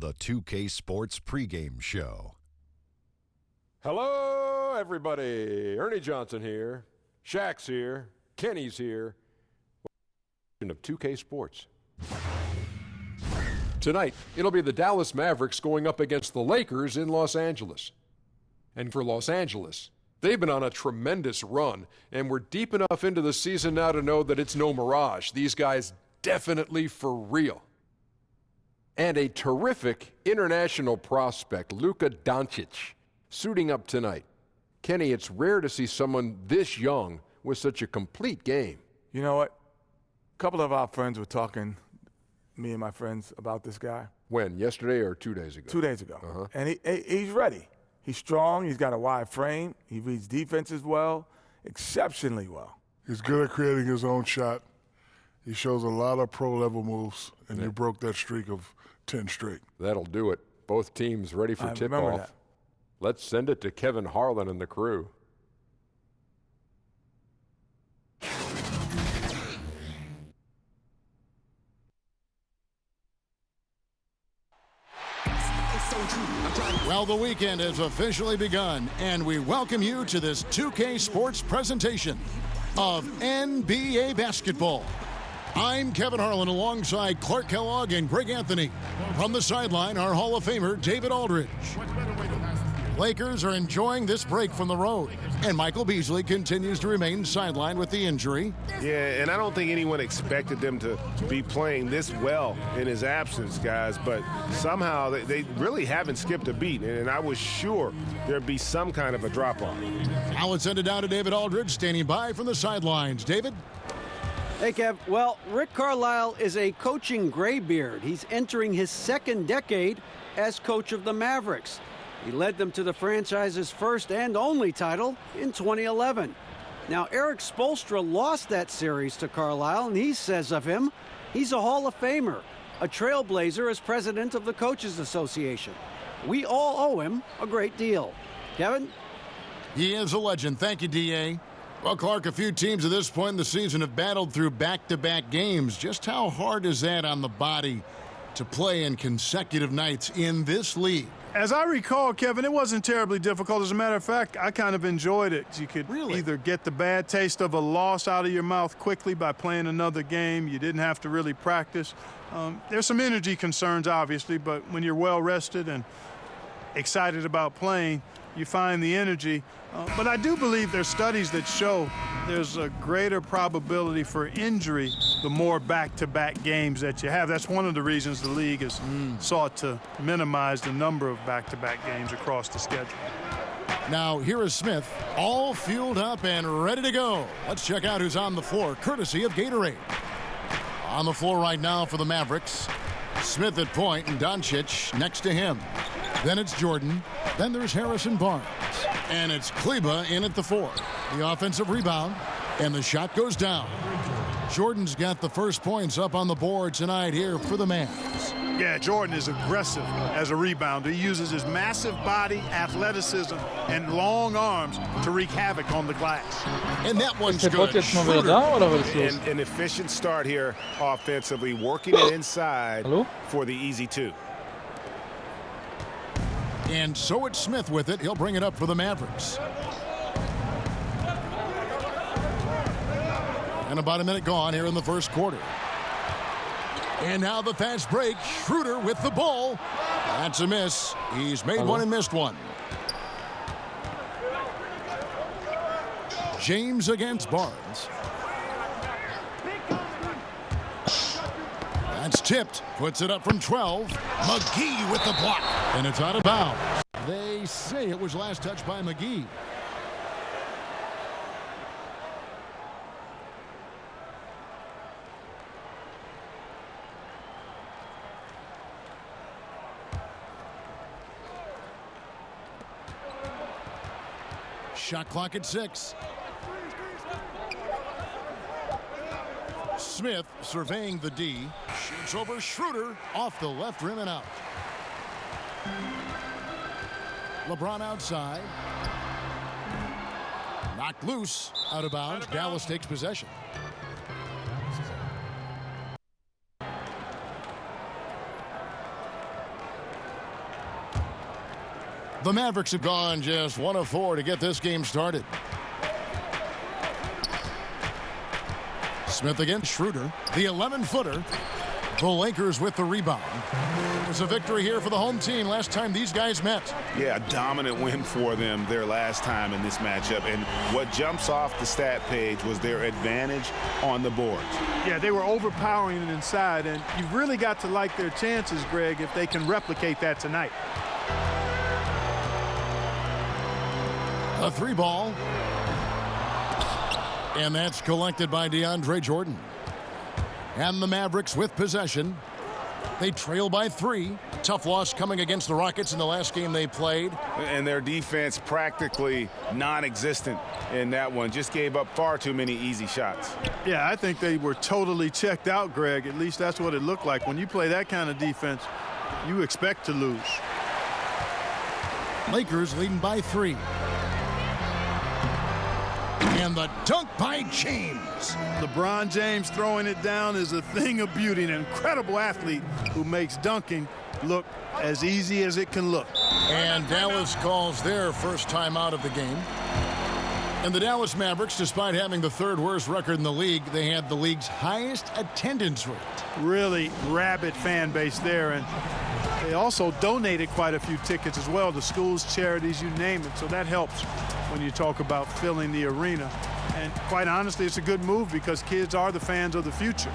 The 2K Sports pregame show. Hello, everybody. Ernie Johnson here. Shaq's here. Kenny's here. Of 2K Sports. Tonight, it'll be the Dallas Mavericks going up against the Lakers in Los Angeles. And for Los Angeles, they've been on a tremendous run, and we're deep enough into the season now to know that it's no mirage. These guys definitely for real. And a terrific international prospect, Luka Doncic, suiting up tonight. Kenny, it's rare to see someone this young with such a complete game. You know what? A couple of our friends were talking, me and my friends, about this guy. When? Yesterday or 2 days ago? 2 days ago. And he's ready. He's strong. He's got a wide frame. He reads defenses well, exceptionally well. He's good at creating his own shot. He shows a lot of pro-level moves, and you broke that streak of 10 straight. That'll do it. Both teams ready for tip-off. Let's send it to Kevin Harlan and the crew. Well, the weekend has officially begun, and we welcome you to this 2K Sports presentation of NBA basketball. I'm Kevin Harlan alongside Clark Kellogg and Greg Anthony. From the sideline, our Hall of Famer, David Aldridge. Lakers are enjoying this break from the road, and Michael Beasley continues to remain sidelined with the injury. Yeah, and I don't think anyone expected them to be playing this well in his absence, guys, but somehow they really haven't skipped a beat, and I was sure there'd be some kind of a drop-off. Now let's send it down to David Aldridge, standing by from the sidelines. David? Hey, Kev. Well, Rick Carlisle is a coaching graybeard. He's entering his second decade as coach of the Mavericks. He led them to the franchise's first and only title in 2011. Now, Eric Spoelstra lost that series to Carlisle, and he says of him, he's a Hall of Famer, a trailblazer as president of the Coaches Association. We all owe him a great deal. Kevin? He is a legend. Thank you, D.A. Well, Clark, a few teams at this point in the season have battled through back-to-back games. Just how hard is that on the body to play in consecutive nights in this league? As I recall, Kevin, it wasn't terribly difficult. As a matter of fact, I kind of enjoyed it. You could either get the bad taste of a loss out of your mouth quickly by playing another game. You didn't have to really practice. There's some energy concerns, obviously, but when you're well-rested and excited about playing, you find the energy. But I do believe there's studies that show there's a greater probability for injury the more back-to-back games that you have. That's one of the reasons the league has sought to minimize the number of back-to-back games across the schedule. Now, here is Smith, all fueled up and ready to go. Let's check out who's on the floor, courtesy of Gatorade. On the floor right now for the Mavericks, Smith at point and Doncic next to him. Then it's Jordan. Then there's Harrison Barnes. And it's Kleba in at the 4. The offensive rebound. And the shot goes down. Jordan's got the first points up on the board tonight here for the Mavs. Yeah, Jordan is aggressive as a rebounder. He uses his massive body, athleticism, and long arms to wreak havoc on the glass. And that one's Ty good. pociec mówię, da? Oder was ist los? And an efficient start here offensively, working it inside Hallo? for the easy 2. And so it's Smith with it. He'll bring it up for the Mavericks. And about a minute gone here in the first quarter. And now the fast break. Schroeder with the ball. That's a miss. He's made one and missed one. James against Barnes. That's tipped. Puts it up from 12. McGee with the block. And it's out of bounds. They say it was last touched by McGee. Shot clock at 6. Smith surveying the D. Shoots over Schroeder. Off the left rim and out. LeBron outside. Knocked loose. Out of bounds. Dallas takes possession. The Mavericks have gone just 1 of 4 to get this game started. Smith against Schroeder, the 11-footer. The Lakers with the rebound. It was a victory here for the home team last time these guys met. Yeah, a dominant win for them their last time in this matchup. And what jumps off the stat page was their advantage on the boards. Yeah, they were overpowering it inside, and you've really got to like their chances, Greg, if they can replicate that tonight. A 3-ball. And that's collected by DeAndre Jordan. And the Mavericks with possession. They trail by 3. Tough loss coming against the Rockets in the last game they played. And their defense practically non-existent in that one. Just gave up far too many easy shots. Yeah, I think they were totally checked out, Greg. At least that's what it looked like. When you play that kind of defense, you expect to lose. Lakers leading by 3. And the dunk by James. LeBron James throwing it down is a thing of beauty. An incredible athlete who makes dunking look as easy as it can look. And Dallas calls their first time out of the game. And the Dallas Mavericks, despite having the 3rd worst record in the league, they had the league's highest attendance rate. Really rabid fan base there. And they also donated quite a few tickets as well to schools, charities, you name it. So that helps when you talk about filling the arena. And quite honestly, it's a good move because kids are the fans of the future.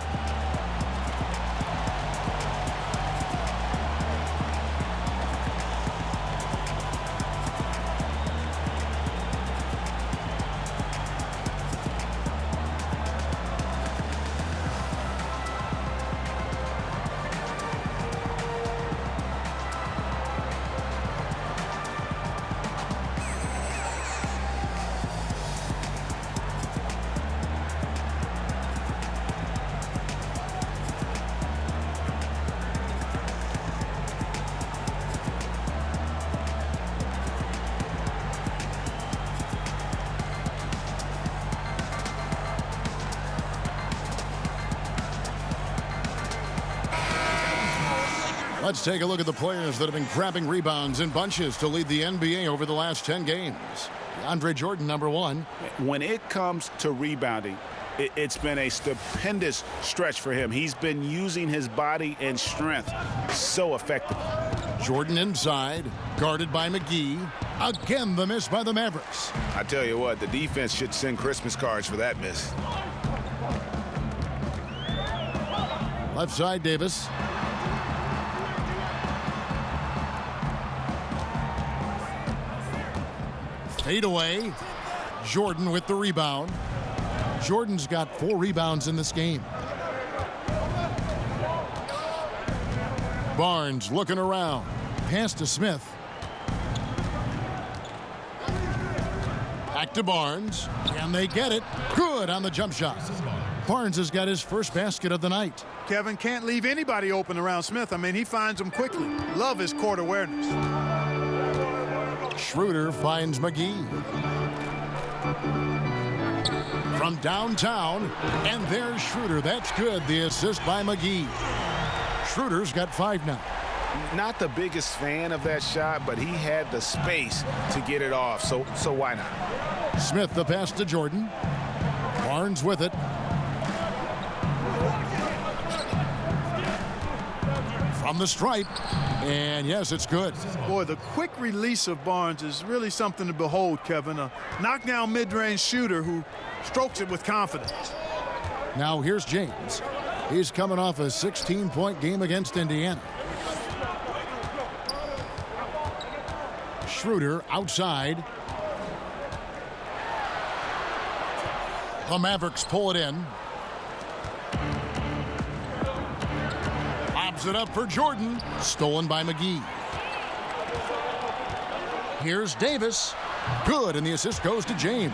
Let's take a look at the players that have been grabbing rebounds in bunches to lead the NBA over the last 10 games. DeAndre Jordan, number 1. When it comes to rebounding, it's been a stupendous stretch for him. He's been using his body and strength so effectively. Jordan inside, guarded by McGee. Again, the miss by the Mavericks. I tell you what, the defense should send Christmas cards for that miss. Left side, Davis. Fade away. Jordan with the rebound. Jordan's got 4 rebounds in this game. Barnes looking around. Pass to Smith. Back to Barnes. And they get it. Good on the jump shot. Barnes has got his first basket of the night. Kevin can't leave anybody open around Smith. I mean, he finds them quickly. Love his court awareness. Schroeder finds McGee. From downtown, and there's Schroeder. That's good. The assist by McGee. Schroeder's got 5 now. Not the biggest fan of that shot, but he had the space to get it off, so why not? Smith the pass to Jordan. Barnes with it. From the stripe. And yes, it's good. Boy, the quick release of Barnes is really something to behold, Kevin. A knockdown mid-range shooter who strokes it with confidence. Now here's James. He's coming off a 16-point game against Indiana. Schroeder outside. The Mavericks pull it in. Lobs it up for Jordan. Stolen by McGee. Here's Davis. Good, and the assist goes to James.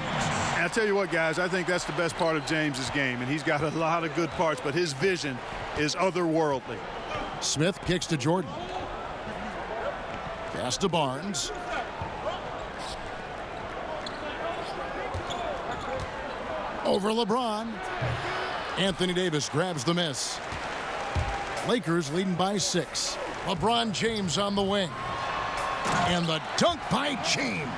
And I'll tell you what, guys, I think that's the best part of James's game, and he's got a lot of good parts, but his vision is otherworldly. Smith kicks to Jordan. Pass to Barnes. Over LeBron. Anthony Davis grabs the miss. Lakers leading by 6. LeBron James on the wing. And the dunk by James.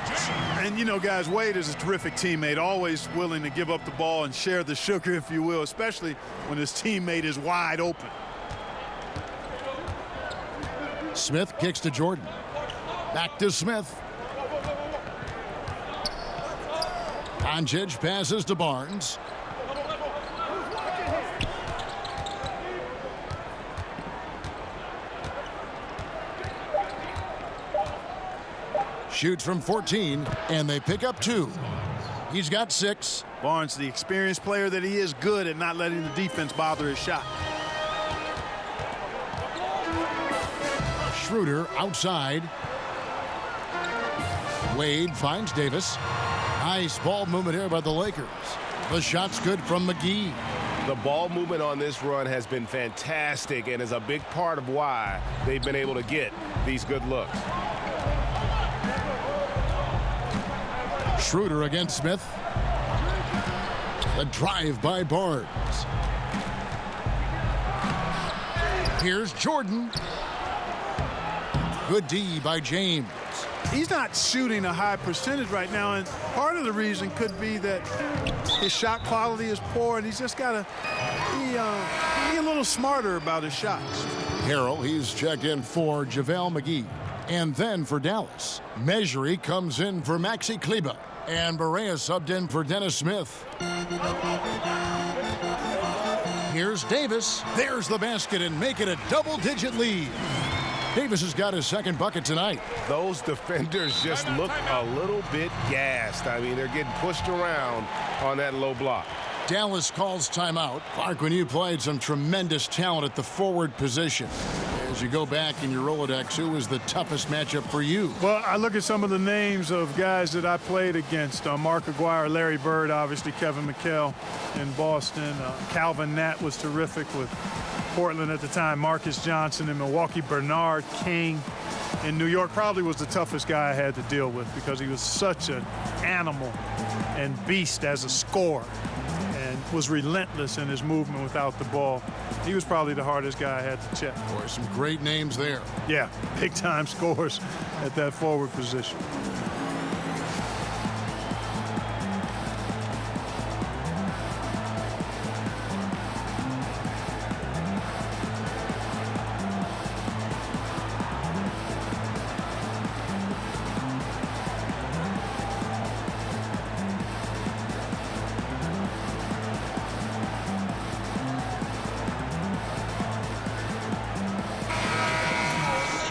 And, you know, guys, Wade is a terrific teammate, always willing to give up the ball and share the sugar, if you will, especially when his teammate is wide open. Smith kicks to Jordan. Back to Smith. Doncic passes to Barnes. Shoots from 14, and they pick up 2. He's got 6. Barnes, the experienced player that he is, good at not letting the defense bother his shot. Schroeder outside. Wade finds Davis. Nice ball movement here by the Lakers. The shot's good from McGee. The ball movement on this run has been fantastic and is a big part of why they've been able to get these good looks. Schroeder against Smith. The drive by Barnes. Here's Jordan. Good D by James. He's not shooting a high percentage right now, and part of the reason could be that his shot quality is poor, and he's just got to be a little smarter about his shots. Harrell, he's checked in for JaVale McGee. And then for Dallas, Mejri comes in for Maxi Kleber. And Barea subbed in for Dennis Smith. Here's Davis. There's the basket and make it a double-digit lead. Davis has got his second bucket tonight. Those defenders just look a little bit gassed. I mean, they're getting pushed around on that low block. Dallas calls timeout. Clark, when you played some tremendous talent at the forward position, as you go back in your Rolodex, who was the toughest matchup for you? Well, I look at some of the names of guys that I played against. Mark Aguirre, Larry Bird, obviously Kevin McHale in Boston. Calvin Nat was terrific with Portland at the time. Marcus Johnson in Milwaukee. Bernard King in New York probably was the toughest guy I had to deal with because he was such an animal and beast as a scorer and was relentless in his movement without the ball. He was probably the hardest guy I had to check. Boy, some great names there. Yeah, big-time scores at that forward position.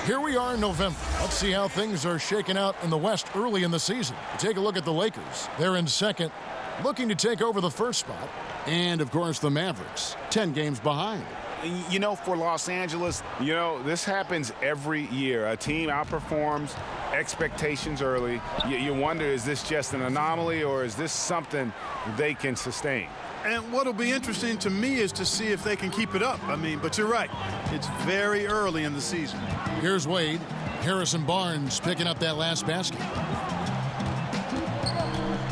Here we are in November. Let's see how things are shaking out in the West early in the season. Take a look at the Lakers. They're in second, looking to take over the first spot. And, of course, the Mavericks, 10 games behind. You know, for Los Angeles, You know, this happens every year. A team outperforms expectations early. You wonder, is this just an anomaly or is this something they can sustain? And what'll be interesting to me is to see if they can keep it up. I mean, but you're right. It's very early in the season. Here's Wade. Harrison Barnes picking up that last basket.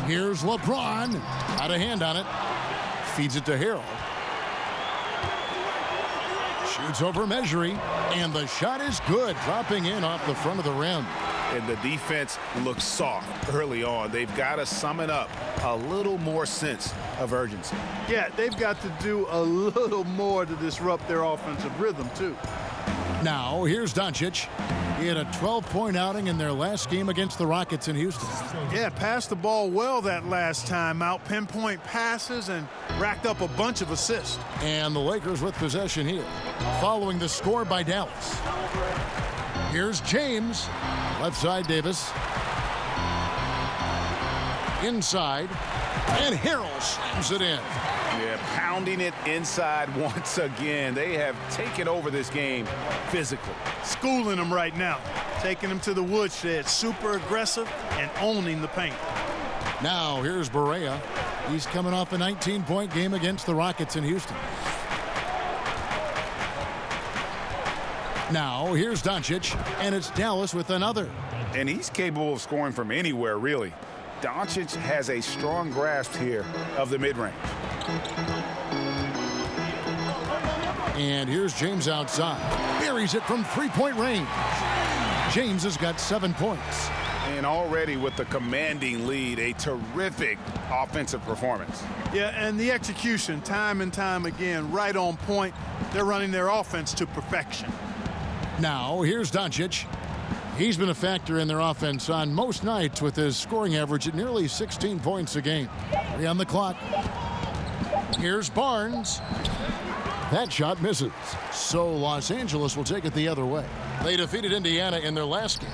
Here's LeBron. Out of hand on it. Feeds it to Harrell. Shoots over Mejri. And the shot is good. Dropping in off the front of the rim. and the defense looks soft early on. They've got to summon up a little more sense of urgency. Yeah, they've got to do a little more to disrupt their offensive rhythm, too. Now, here's Doncic. He had a 12-point outing in their last game against the Rockets in Houston. Yeah, passed the ball well that last time out. Pinpoint passes and racked up a bunch of assists. And the Lakers with possession here, following the score by Dallas. Here's James. Left side, Davis. Inside. And Harrell slams it in. Yeah, pounding it inside once again. They have taken over this game physically. Schooling them right now. Taking them to the woodshed. Super aggressive and owning the paint. Now, here's Barea. He's coming off a 19-point game against the Rockets in Houston. Now, here's Doncic, and it's Dallas with another. And he's capable of scoring from anywhere, really. Doncic has a strong grasp here of the mid-range. And here's James outside. Buries it from three-point range. James has got 7 points. And already with the commanding lead, a terrific offensive performance. Yeah, and the execution, time and time again, right on point. They're running their offense to perfection. Now, here's Doncic. He's been a factor in their offense on most nights with his scoring average at nearly 16 points a game. 3 on the clock. Here's Barnes. That shot misses. So Los Angeles will take it the other way. They defeated Indiana in their last game.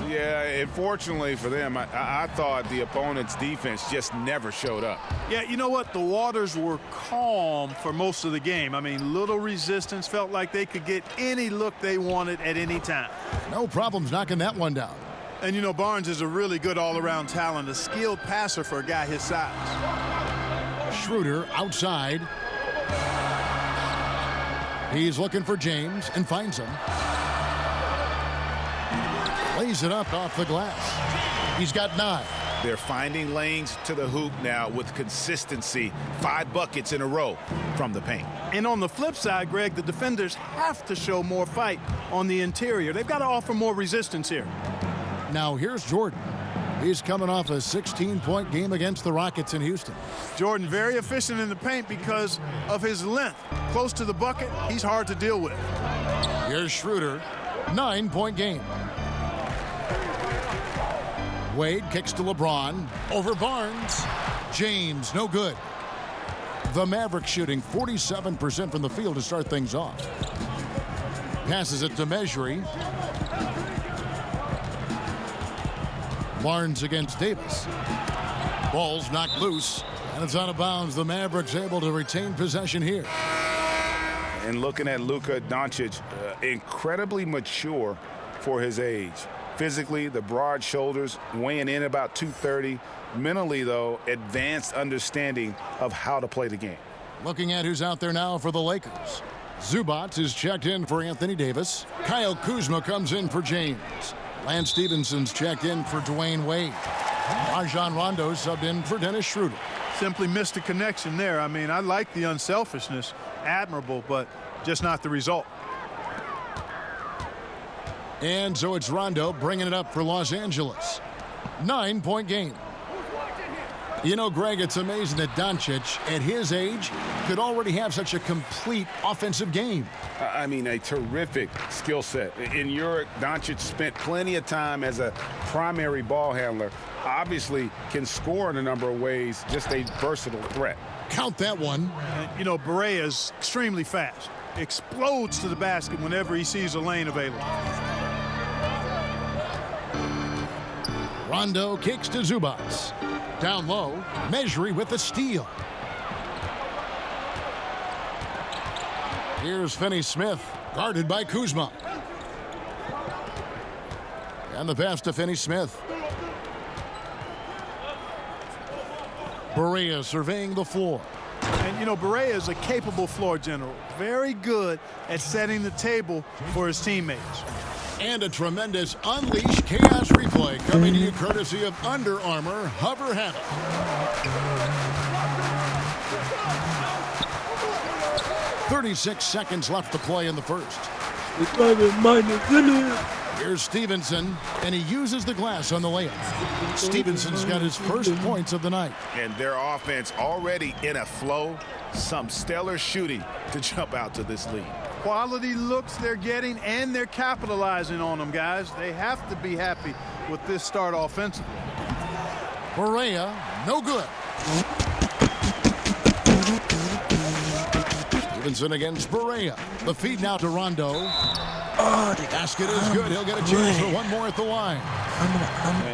Yeah, unfortunately for them, I thought the opponent's defense just never showed up. Yeah, you know what? The waters were calm for most of the game. I mean, little resistance, felt like they could get any look they wanted at any time. No problems knocking that one down. And, you know, Barnes is a really good all-around talent, a skilled passer for a guy his size. Schroeder outside. He's looking for James and finds him. Lays it up off the glass. He's got 9. They're finding lanes to the hoop now with consistency. 5 buckets in a row from the paint. And on the flip side, Greg, the defenders have to show more fight on the interior. They've got to offer more resistance here. Now here's Jordan. He's coming off a 16-point game against the Rockets in Houston. Jordan very efficient in the paint because of his length. Close to the bucket, he's hard to deal with. Here's Schroeder. 9-point game. Wade kicks to LeBron. Over Barnes. James, no good. The Mavericks shooting 47% from the field to start things off. Passes it to Mejri. Barnes against Davis. Ball's knocked loose, and it's out of bounds. The Mavericks able to retain possession here. And looking at Luka Doncic, incredibly mature for his age. Physically, the broad shoulders, weighing in about 230. Mentally, though, advanced understanding of how to play the game. Looking at who's out there now for the Lakers. Zubac is checked in for Anthony Davis. Kyle Kuzma comes in for James. Lance Stevenson's checked in for Dwayne Wade. Rajon Rondo subbed in for Dennis Schroeder. Simply missed a connection there. I mean, I like the unselfishness. Admirable, but just not the result. And so it's Rondo bringing it up for Los Angeles. 9-point game. You know, Greg, it's amazing that Doncic, at his age, could already have such a complete offensive game. I mean, a terrific skill set. In Europe, Doncic spent plenty of time as a primary ball handler. Obviously can score in a number of ways, just a versatile threat. Count that one. And, you know, Berea's extremely fast. Explodes to the basket whenever he sees a lane available. Rondo kicks to Zubac. Down low, Mejri with the steal. Here's Finney-Smith, guarded by Kuzma. And the pass to Finney-Smith. Berea surveying the floor. And, you know, Berea is a capable floor general. Very good at setting the table for his teammates. And a tremendous Unleash Chaos replay coming to you courtesy of Under Armour Hover Handle. .36 seconds left to play in the first. Here's Stevenson, and he uses the glass on the layup. Stevenson's got his first points of the night. And their offense already in a flow. Some stellar shooting to jump out to this lead. Quality looks they're getting, and they're capitalizing on them, guys. They have to be happy with this start offensively. Berea, no good. Stevenson against Berea. The feed now to Rondo. Oh, the basket is good. He'll get a chance for one more at the line.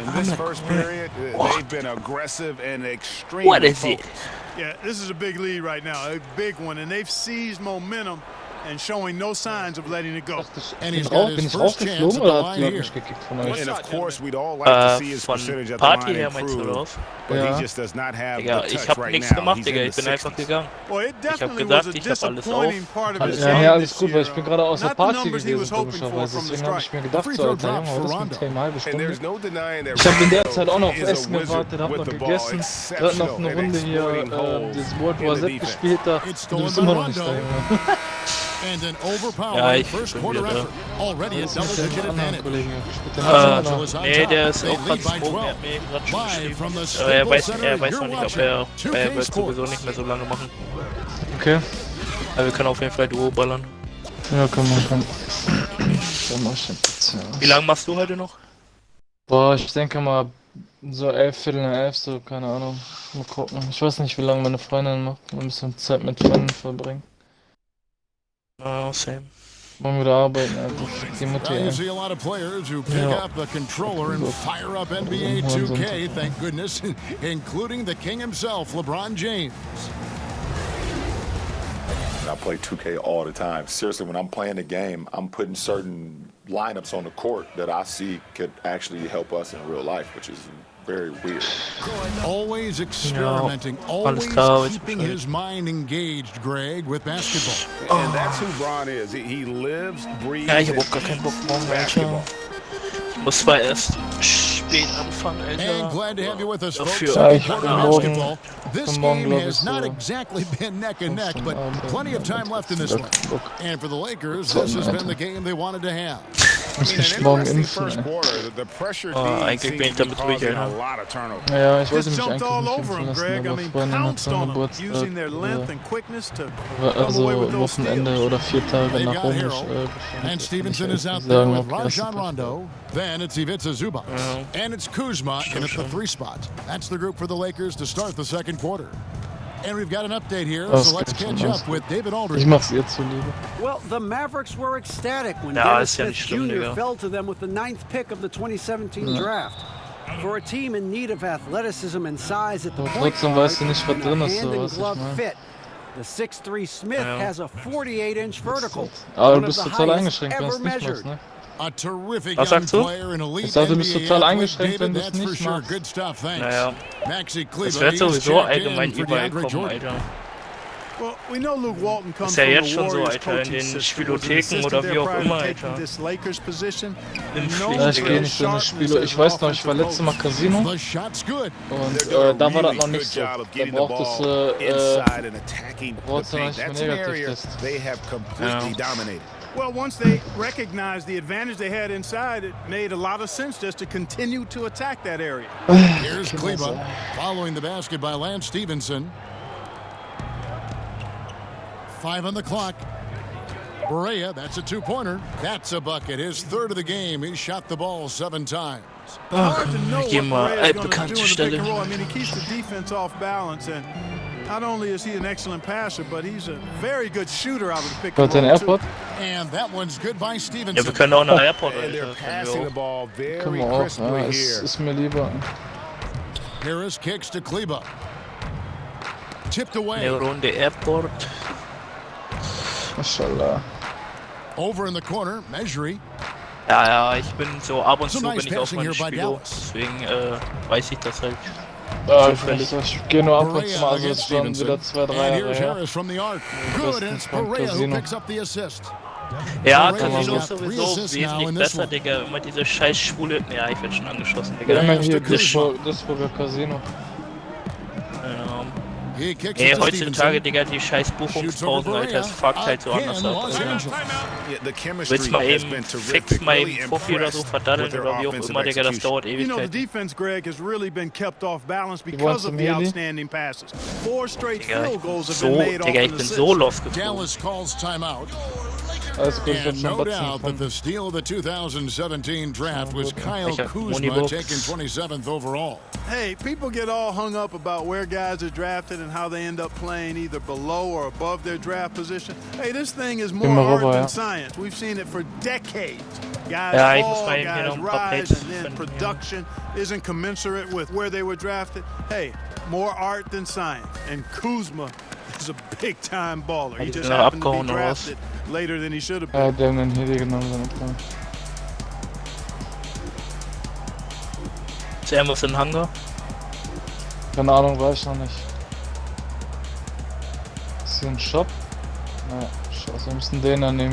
In this first period, they've been aggressive and extremely focused. Yeah, this is a big lead right now, a big one, and they've seized momentum and showing no signs of letting it go. And he's got his first chance at the line here. And of course, we'd all like to see his percentage at the line improve, but he just does not have the touch right now. He's in the 60s. Well, it definitely was a disappointing part of his Ja, game alles this gut, weil year. ich bin gerade aus der Not the Party numbers he was gewesen, hoping for komischerweise. from the Deswegen habe ich strike. mir gedacht, so, Alter, Junge, heute ist eine extrem halbe And Stunde. there's no denying that Ich habe in der Zeit auch Rondo noch auf is a Essen wizard gewartet, habe with noch the ball. gegessen, gerade noch eine Runde hier dieses World War Z gespielt, da. Du bist immer noch nicht da, Junge. And an overpowering first quarter effort. Already a double-digit advantage. Nee, der ist auch gerade gesprungen, er hat mir eben gerade schon geschrieben. Er weiß noch nicht, ob er wird sowieso nicht mehr so lange machen. Okay. Aber wir können auf jeden Fall Duo ballern. Ja, komm. Dann mach ich den Platz, ja. Wie lange machst du heute noch? Boah, ich denke mal so 11, Viertel nach 11, so, keine Ahnung. Mal gucken. Ich weiß nicht, wie lange meine Freundin macht. Ein bisschen Zeit mit Freunden verbringen. Same. Morgen wieder arbeiten, Alter. Die Mutti, You see a lot of players who pick up the controller and fire up NBA2K, thank goodness, including the king himself, LeBron James. I play 2K all the time. Seriously, when I'm playing the game, I'm putting certain lineups on the court that I see could actually help us in real life, which is very weird. Always experimenting, always keeping his mind engaged, Greg, with basketball. And that's who Bron is. He lives, breathes, Ja, ich hab auch gar keinen Bock morgen, Alter. Muss zwar erst spät anfangen, And Alter. glad to have you with us, folks. Ja, ich Second bin quarter morgen, basketball. This game has not exactly been neck and neck, but plenty of time left in this one. And for the Lakers, this has been the game they wanted to have. Muss mich morgen impfen, ey. Eigentlich bin ich damit durch, Alter. Ja, ich wollte Just mich jumped eigentlich all nicht over impfen him, lassen, Greg. I aber mean, Freundin hat pounced seinen on him, Geburtstag. using their length and quickness to Also come away with those Wochenende steals. oder 4 Tage They've nach got Rom Harrell. And Stevenson is out there sagen, with ob die erste Rajon Rondo. Then it's Ivica Zubac. And it's Kuzma in at the 3 spot. That's the group for the Lakers to start the second quarter. And we've got an update here, so let's catch up with David Aldridge. Ich mach's ihr zuliebe. Well, the Mavericks were ecstatic when Ja, Dennis ist ja Smith nicht schlimm, Jr. Digga. fell to them with the 9th pick of the 2017 draft. For a team in need of athleticism and size at the Aber point trotzdem guard weißt du nicht, was and drin a ist, so, was ich hand-and-glove meine. fit, the 6'3 Smith has a 48-inch vertical. Aber one du of bist the total highest eingeschränkt, wenn ever du es nicht machst, measured. ne? A terrific Was young sagst du? player, an elite Ich sag, du bist NBA total athlete. eingeschränkt, wenn David, du es that's for nicht sure. machst. Good stuff, thanks. Naja. Maxi Das Kleber, wird he's sowieso checked allgemein in for überall DeAndre kommen, Jordan. Alter. Well, we know Luke Walton comes Ist ja from jetzt the schon so, Warriors Alter, in coaching den system. Was an Spielotheken assistant oder there wie auch prior to immer, taking Alter. this Lakers position. Ja, ich gehe nicht so eine Spiele. Ich weiß noch, ich war letztes Mal Casino The shot's good. und da war das noch nicht so. Da brauchtest du brauchst du nicht mehr Negativtest. They have completely dominated. Well, once they recognized the advantage they had inside, it made a lot of sense just to continue to attack that area. Here's Kleber following the basket by Lance Stevenson. 5 on the clock. Barea, that's a 2-pointer. That's a bucket. His 3rd of the game. He shot the ball 7 times. Hard to know Geh what mal Barea is going to altbekannte do in the pick Stelle. and roll. I mean, he keeps the defense off balance, and not only is he an excellent passer, but he's a very good shooter out of the pick and Hört dein roll, too. AirPod? And that one's good by Ja, Stevenson. wir können auch eine Airport, And they're Alter. passing the Können ball very Können wir auch. crisply Ja, here. ist mir lieber. Harris kicks to Kleber. Tipped away. wir auch eine Runde Airport. Maschallah. Over in the corner. Measure. Ja, ich bin so ab und So zu nice bin ich auch passing mal here by Spieler. Dallas. Deswegen weiß ich das halt. Ich gehe nur ab und zu mal, also against es waren Stevenson. wieder 2, 3 And Jahre here's her. Harris from the arc. Good, and it's beim Barea who Casino. picks up the assist. Ja, Barea Casino got ist 3 sowieso assists now wesentlich in this besser, one. Digga. Immer diese scheiß schwule... Ja, ich werd schon angeschossen, Ja, Digga. immer hier Kuzma. Duisburger Casino. He kicks Ey, it to heutzutage, Stevenson. Digga, die scheiß Buchungspausen, Alter, es fuckt halt so anders Again, ab. Los Alter. Angeles. Yeah, the chemistry Willst mal has eben been fix terrific. mal Really eben Profi oder so impressed verdaddeln with their oder wie auch offensive immer, Digga, das execution. dauert You know, the Ewigkeit. defense, Greg, has really been kept off balance wollen because of zum the Heli? outstanding passes. 4 straight Digga, field ich goals bin have so, been made Digga, off ich an bin assist. so losgeflogen. Dallas calls timeout. Alles gut, ich And werde no schon doubt that Batzen the steal of the 2017 draft was Kyle Welcher Kuzma Moneybox? taken 27th overall. Hey, people get all hung up about where guys are drafted and how they end up playing either below or above their draft position. Hey, this thing is more Immer art rüber, than ja. science. We've seen it for decades. Guys Ja, ich muss fall, mal eben hier guys noch ein paar rise, Plates and then finden, ja. production isn't commensurate with where they were drafted. Hey, more art than science. And Kuzma is a big-time baller. He die just sind noch happened to be abgehauen, oder was? drafted later than he should have been. Ja, die haben den Heli genommen, seine Plan. Ist irgendwas im Hangar? Keine Ahnung, weiß ich noch nicht. Ist hier ein Shop? Naja, scheiße, wir müssen den dann nehmen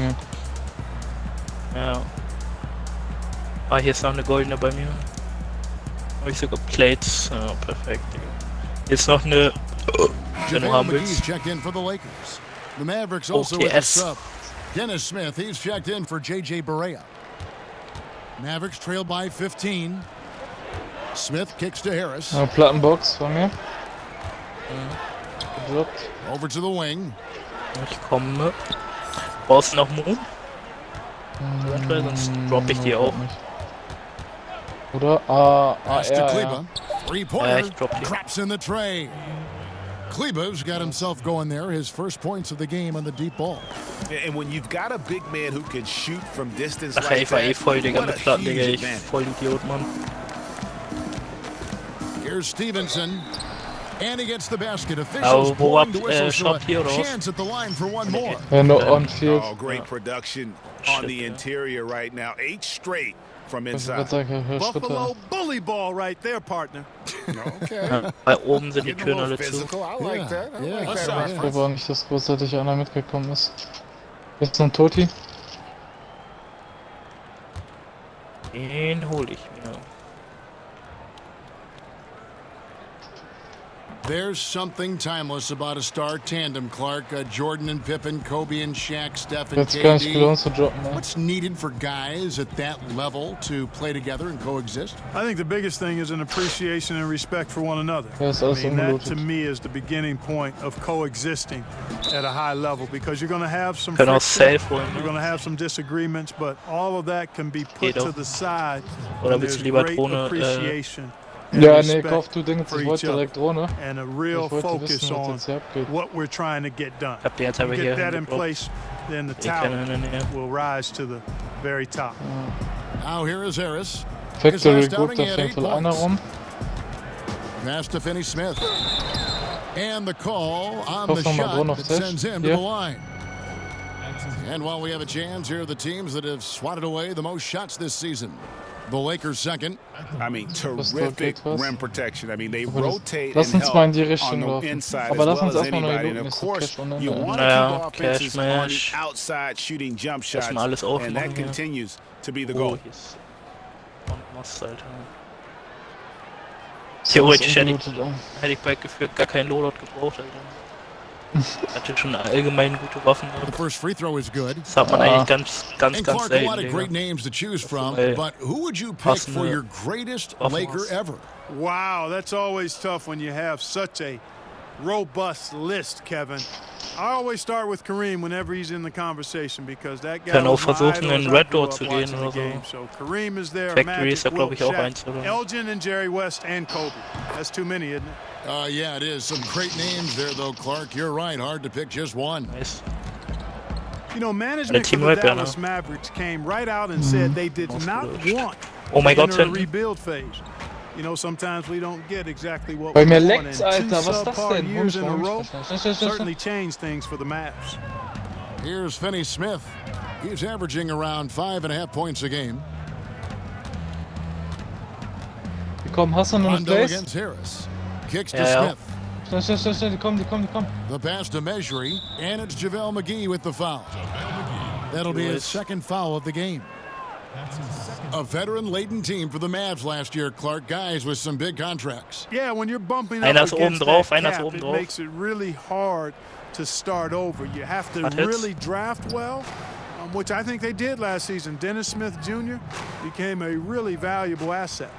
hier. Ja. Ah, hier ist noch eine goldene bei mir. Habe ich sogar Plates. Ja, perfekt, Digga. Hier ist noch eine... Wenn du haben JaVale McGee's willst. checked in for the Lakers. The Mavericks also with a yes. sub. Dennis Smith, he's checked in for J.J. Barea. Mavericks trail by 15. Smith kicks to Harris. Plattenbox von mir. Gedroppt. Over to the wing. Ich komme. Brauchst du noch Moon? Sonst droppe ich die auch. Oder? Pass to Ja. Kleba. Three-pointer. ich drop die. Drops in the tray. Kleba's got himself going there. His first points of the game on the deep ball. And when you've got a big man who can shoot from distance Ach, like ich war that, voll, Digga, what a mit Platten, Digga. huge Ich advantage. voll Idiot, Mann. Here's Stevenson. And he gets the basket. Oh, Officials wo blowing the habt, whistle, so a stoppt hier, oder was? chance at the line for one more. Ja, nur on field. Oh, great production on the interior right now. 8 straight from Ich inside. würde sagen, Schritte. Buffalo bully ball right there, partner. Okay. Bei oben sind die Getting a Türen little alle zu. physical. I like that. I Yeah, like that's that right. reference. Ich glaube auch nicht, dass großartig einer mitgekommen ist. Jetzt noch ein Toti. Den hol ich mir. There's something timeless about a star tandem, Clark. Jordan and Pippen, Kobe and Shaq, Steph and Jetzt gar nicht KD. gelohnt zu droppen. Ne? What's needed for guys at that level to play together and coexist? I think the biggest thing is an appreciation and respect for one another. Ja, ist alles That to ungelootet. me is the beginning point of coexisting at a high level, because you're going to have some Können auch friction, safe holen, you're ne? going to have some disagreements, but all of that can be put Geht auch. to the side. Oder when willst du there's lieber great Drohne, appreciation and Ja, nee, respect kauf du Dinge. for Ich each wollte other, direkt Drohne. and a real Ich wollte focus wissen, was on jetzt hier abgeht. what we're trying to get done. Hab die jetzt You aber get hier that in hingedroppt. place, then the Ich kann in der talent Nähe. will rise to the very top. Now here is Harris. Factory last gut, outing, da he had fängt 8 wohl einer points. rum. Pass to Finney Smith. And the call on Hoff the noch mal shot Drohne auf that Tisch. sends him to Hier. the line. And while we have a chance, here are the teams that have swatted away the most shots this season. The Lakers second. I mean, Das terrific geht was. rim protection. I mean, they Aber das- rotate lass and uns mal in die help Richtung on the laufen. inside Aber as lass well uns as erstmal neue anybody. And Looten, of ist so course, Cash ohne you Ende. want to Ja, keep offenses Cash on the Smash. outside shooting jump shots, Erstmal alles aufmachen and that hier. continues to be the Oh, goal. hier ist Most, Alter. Theoretisch hätte ich bei gefühlt gar keinen Loadout gebraucht, Alter. Hatte schon allgemein gute Waffen. The first free throw is good. Das hat man eigentlich ganz And Clark, a selten, lot of great Digga. names to choose from, Ey. but who would you pick Passende for your greatest Waffen Laker aus. ever? Wow, that's always tough when you have such a robust list, Kevin. I always start with Kareem whenever he's in the conversation, because that guy Kann auch was my versuchen, idol as in I Red grew Door up zu watching gehen the oder so. game. So Kareem is there, Factory Magic, ist da, glaub Wilt, ich, auch Shaq, eins, oder? Elgin and Jerry West and Kobe. That's too many, isn't it? Yeah, it is. Some great names there, though, Clark. You're right. Hard to pick just one. Nice. You know, management for Team the Rap, ja, Dallas ne? Mavericks came right out and said they did not want Oh mein to Gott, enter a hinten. rebuild phase. You know, sometimes we don't get exactly what Bei we mir want, leckt's, and two Alter. Was ist das subpar denn? years in a Hol row mich mal schnell. Schnell. certainly changed things for the Mavs. Here's Finney Smith. He's averaging around 5.5 points a game. Komm, hast du noch eine Rondo Place? against Harris. Kicks to Ja, ja. Smith. Schnell, die kommen. The pass to Mejri, and it's JaVale McGee with the foul. That'll be his second foul of the game. A veteran-laden team for the Mavs last year, Clark. Guys with some big contracts. Yeah, when you're bumping Einer up ist oben against drauf, that einer ist cap, oben it drauf. makes it really hard to start over. You have to Hat jetzt. really draft well, which I think they did last season. Dennis Smith Jr. became a really valuable asset.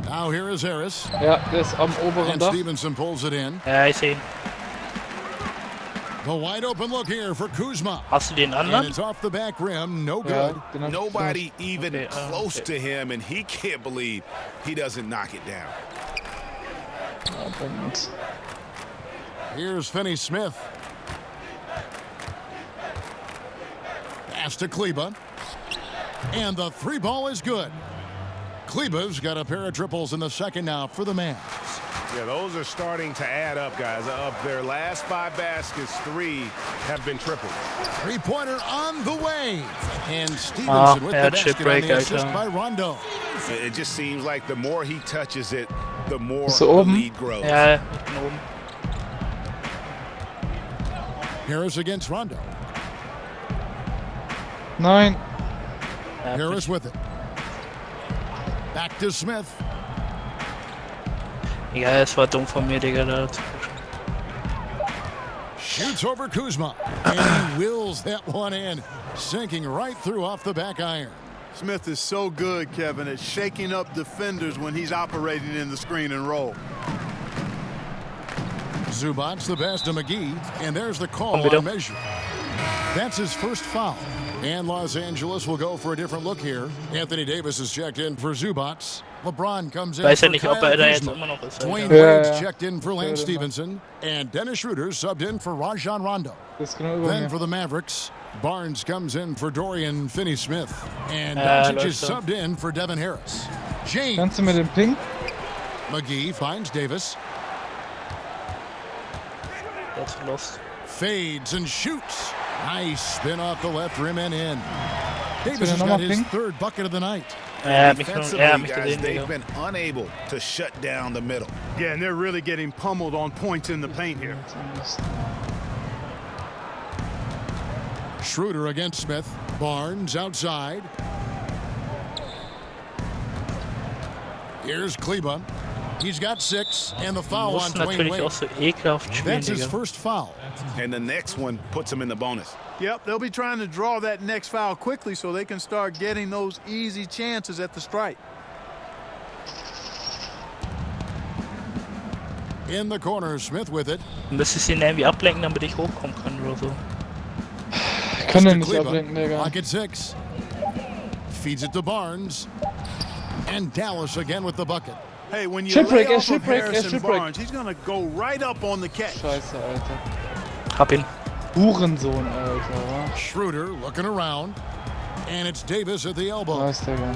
Now here is Harris, Ja, der ist am oberen and Dach. Stevenson pulls it in. Ja, ich sehe ihn. The wide open look here for Kuzma. Hast du den And anderen? it's off the back rim, no Ja, good. den hab ich Nobody even Okay, close okay. to him, and he can't believe he doesn't knock it down. Ja, bringt nix. Here's Finney Smith. Pass to Kleba. And the three ball is good. Kleba's got a pair of triples in the second now for the Mavs. Yeah, those are starting to add up, guys. Of their last 5 baskets, 3 have been tripled. Three-pointer on the way. And Stevenson with the had shit basket on break, the assist Alter. by Rondo. It just seems like the more he touches it, the more Ist er the oben? lead grows. Ja, ich bin oben. Harris against Rondo. Nein. Ja, Harris with it. Back to Smith. ja, es war dumm von mir, Digga. Da. Shoots over Kuzma. And he wills that one in. Sinking right through off the back iron. Smith is so good, Kevin, at shaking up defenders when he's operating in the screen and roll. Zubac's the pass to McGee, and there's the call on measure. That's his first foul. And Los Angeles will go for a different look here. Anthony Davis is checked in for Zubats. LeBron comes in for Kyle Kuzma. Dwayne Wade's checked in for Lance Stevenson. And Dennis Schroeder's subbed in for Rajon Rondo. Then for the Mavericks, Barnes comes in for Dorian Finney-Smith. And Doncic is subbed in for Devin Harris. James. Kannst du mit dem Ping? McGee finds Davis. That's lost. Fades and shoots. Nice spin off the left rim and in. Davis has got his third bucket of the night. Defensively, guys, they've been unable to shut down the middle. Yeah, and they're really getting pummeled on points in the paint here. Schroeder against Smith. Barnes outside. Here's Kleba. He's got 6, and the foul on Dwayne Wade. That's his first foul. And the next one puts him in the bonus. Yep, they'll be trying to draw that next foul quickly so they can start getting those easy chances at the stripe. In the corner, Smith with it. Müsstest ihn irgendwie ablenken, damit ich hochkommen kann oder so. Kann er nicht ablenken, Digga. Pocket 6. Feeds it to Barnes. And Dallas again with the bucket. Hey, when you lay off of Harrison Barnes, he's going to go right up on the catch. Scheiße, Alter. Hab ihn. Hurensohn, Alter. Schroeder looking around. And it's Davis at the elbow. Nice, Digga.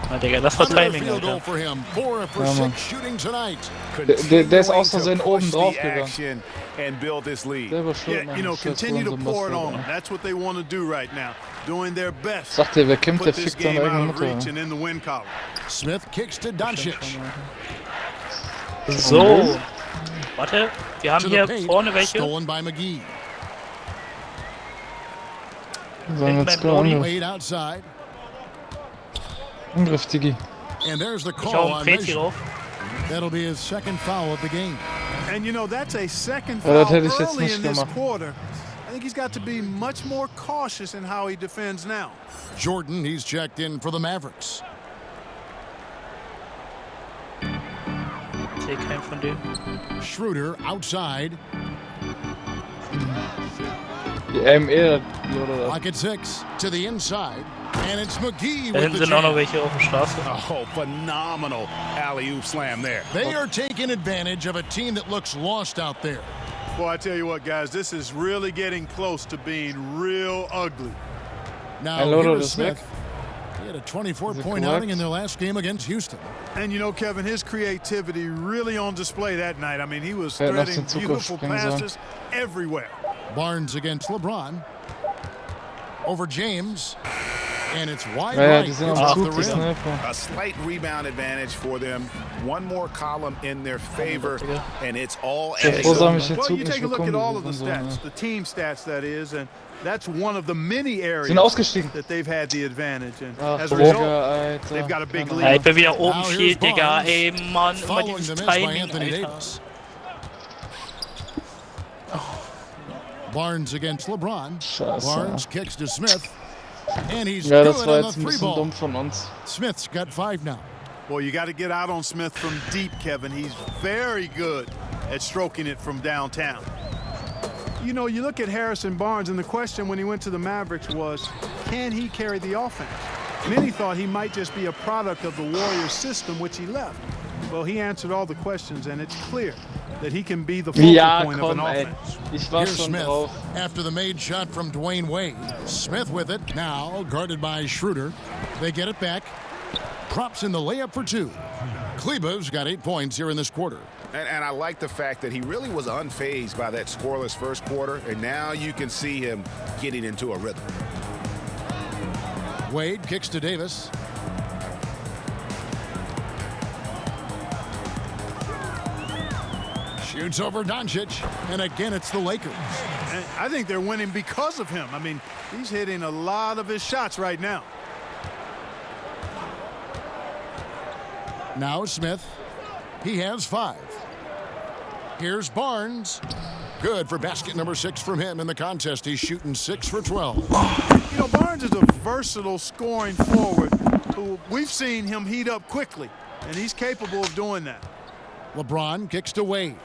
Na, Digga, das war Timing, Field goal Alter. for him. 4 for 6 shooting tonight. Der ist aus Versehen oben drauf gegangen. And build this lead. Yeah, you know, continue to pour it on them. That's what they want to do right now. Doing their best. Sagt ihr, wer kämpft, der Put this fickt seine game eigene out of Mutter. reach and in the win column. Smith kicks to Doncic. So. Warte, wir haben hier vorne welche. Stolen by McGee. Sollen wir jetzt go Angriff. Wade outside. Angriff, Digi. And there's the Ich call hau on einen Fezi measure. drauf. That'll be his second foul of the game. And you know, that's a second Ja, foul das hätte ich jetzt early nicht in this gemacht. quarter. I think he's got to be much more cautious in how he defends now. Jordan, he's checked in for the Mavericks. Ich sehe keinen von denen. Schroeder outside. Die ME, oder? Pocket 6 to the inside. And it's McGee Da with hinten the sind auch noch jam. welche auf der Straße. Oh, phenomenal alley-oop slam there. They are taking advantage of a team that looks lost out there. Boy, I tell you what, guys, this is really getting close to being real ugly. Now, Hello, here's Smith. Smith. He had a 24-point correct? outing in their last game against Houston. And you know, Kevin, his creativity really on display that night. I mean, he was Hätte nach threading den Zug beautiful aufspringen sollen. passes everywhere. Barnes against LeBron. Over James. And it's wide Ja, ja, right. die sind am off Zug, the die rim. Sniper. A slight rebound advantage for them. One more column in their favor, and it's all Der adding Pro up. soll mich den Well, Zug you nicht take a look bekommen. at all of the die so, stats, ne? the team stats, that is, and that's one of the many areas Sind ausgestiegen. that they've had the advantage. And Ach, as a result, Digga, Alter. they've got a big Keine Ja, ich lead. bin wieder oben Now viel, here's Digga. Barnes. Ey, Mann, immer Following dieses the miss by Timing, Anthony Alter. Davis. Barnes against LeBron. Scheiße. Barnes kicks to Smith. And he's Ja, das good war on jetzt the ein three bisschen ball. dumm von uns. Smith's got 5 now. Well, you got to get out on Smith from deep, Kevin. He's very good at stroking it from downtown. You know, you look at Harrison Barnes, and the question when he went to the Mavericks was, can he carry the offense? Many thought he might just be a product of the Warriors system, which he left. Well, he answered all the questions, and it's clear that he can be the focal Ja, point of an komm, ey. offense. Ich war Here's schon Smith drauf. after the made shot from Dwayne Wade. Smith with it now, guarded by Schroeder. They get it back. Props in the layup for 2. Kleba's got 8 points here in this quarter. And I like the fact that he really was unfazed by that scoreless first quarter, and now you can see him getting into a rhythm. Wade kicks to Davis. Shoots over Doncic, and again it's the Lakers. And I think they're winning because of him. I mean, he's hitting a lot of his shots right now. Now Smith. He has 5. Here's Barnes. Good for basket number 6 from him in the contest. He's shooting 6 for 12. You know, Barnes is a versatile scoring forward who we've seen him heat up quickly, and he's capable of doing that. LeBron kicks to Wade.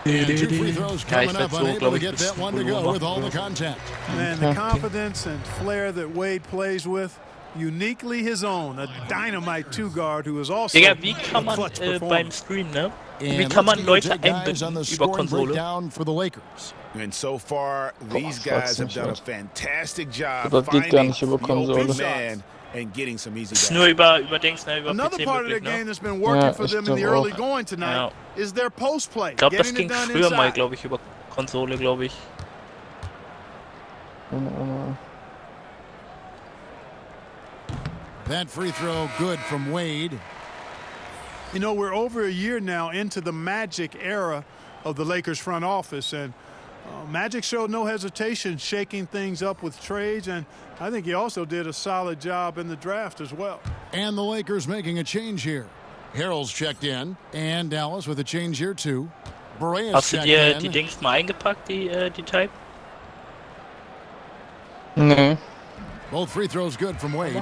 And 2 free throws coming up, unable to get that one to go with all the contact. Man, the confidence and flair that Wade plays with, uniquely his own. A dynamite 2-guard who is also Digga, wie kann man beim Screen, ne? Wie kann man Leute einbinden über Konsole? For the Lakers. And so far, these guys have done a fantastic job Das geht gar finding nicht über the open Konsole. man and getting some easy Ist baskets. nur über Dings, ne? Über Another PC part of the möglich, game ne? that's been working Ja, for ich them in the glaub early auch. going tonight is their post play. Ich glaube, das Getting ging it done früher mal, inside. glaube ich, über Konsole, glaube ich. That free throw good from Wade. You know, we're over a year now into the Magic era of the Lakers front office, and Magic showed no hesitation shaking things up with trades, and I think he also did a solid job in the draft as well. And the Lakers making a change here. Harrell's checked in, and Dallas with a change here too. Boreas Hast du checked dir in. die Dings mal eingepackt, die Type? Nee. Both free throws good from Wade.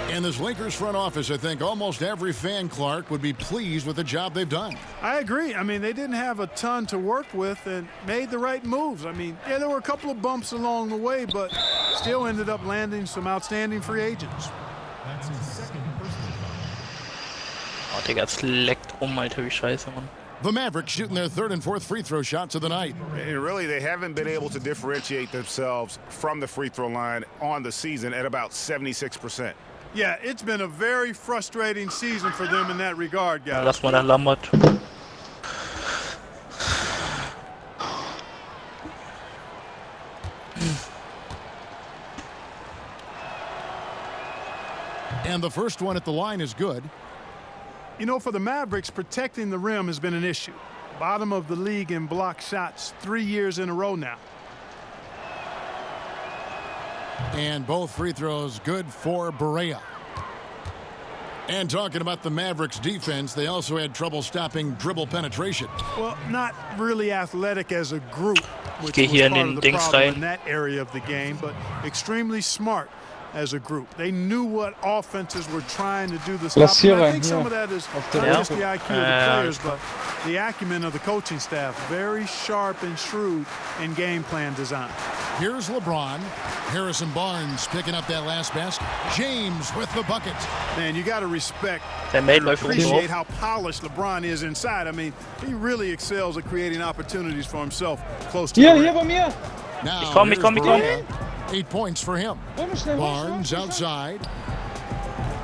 In this Lakers front office, I think almost every fan, Clark, would be pleased with the job they've done. I agree. I mean, they didn't have a ton to work with and made the right moves. I mean, yeah, there were a couple of bumps along the way, but still ended up landing some outstanding free agents. Oh, Digga, es leckt Alter, wie scheiße, Mann. The Mavericks shooting their 3rd and 4th free throw shots of the night. And really, they haven't been able to differentiate themselves from the free throw line on the season at about 76%. Yeah, it's been a very frustrating season for them in that regard, guys. Lass mal da Lambert. And the first one at the line is good. You know, for the Mavericks, protecting the rim has been an issue. Bottom of the league in block shots 3 years in a row now. And both free throws good for Barea. And talking about the Mavericks defense, they also had trouble stopping dribble penetration. Well, not really athletic as a group, which Geh was hier in part den of the Dings problem rein. in that area of the game, but extremely smart as a group. They knew what offenses were trying to do to stop Lass hier them. I rein, think hier. some of that is Auf der not just the Seite. IQ of the players, but the acumen of the coaching staff. Very sharp and shrewd in game plan design. Here's LeBron. Harrison Barnes picking up that last basket. James with the bucket. Man, you got to respect Der Mate and läuft oben appreciate drauf. how polished LeBron is inside. I mean, he really excels at creating opportunities for himself close to the Hier, rim. hier bei mir. Now, Ich komm, ich here's komm, ich komm. Barea. 8 points for him. Komm schnell, Barnes outside.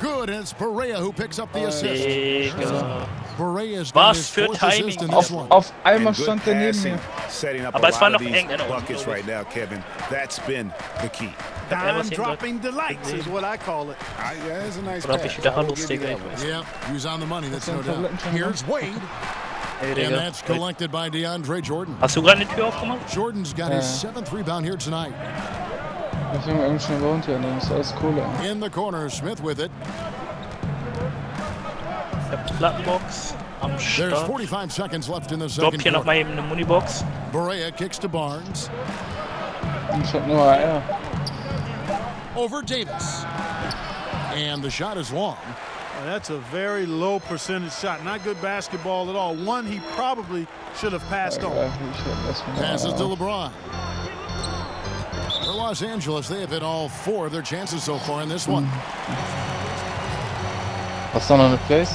Good, and it's Barea who picks up the assist. Digga. Barea's got Was his für 4th Timing. assist in this one. Auf einmal And good stand der neben passing, mir. setting up Aber a es war lot of noch these eng, genau, buckets glaub right now, Kevin. That's been the key. Hat er was Dime-dropping delights is what I call it. Yeah, that's a nice Oder hab pass. ich wieder I will Hallos, give you Digga? that Ich one. weiß. Yep, he was on the money, that's no Kannst du doubt. Tabletten schon Here's Wade, Ey, and Digga. that's collected by DeAndre Jordan. Hast du gerade die Tür aufgemacht? Jordan's got his 7th rebound here tonight. Ich habe irgendwie schon gewohnt hier, das ist alles Kohle. In the corner, Smith with it. Der Plattenbox am There's Start. 45 seconds left in the Drop second hier noch quarter. mal eben eine Munibox. Barea kicks to Barnes. Ich hab nur AR. Over Davis. And the shot is long. Well, that's a very low percentage shot. Not good basketball at all. One he probably should have passed on. Passes to LeBron. For Los Angeles, they have hit all 4 of their chances so far in this one. Hast du noch eine Place?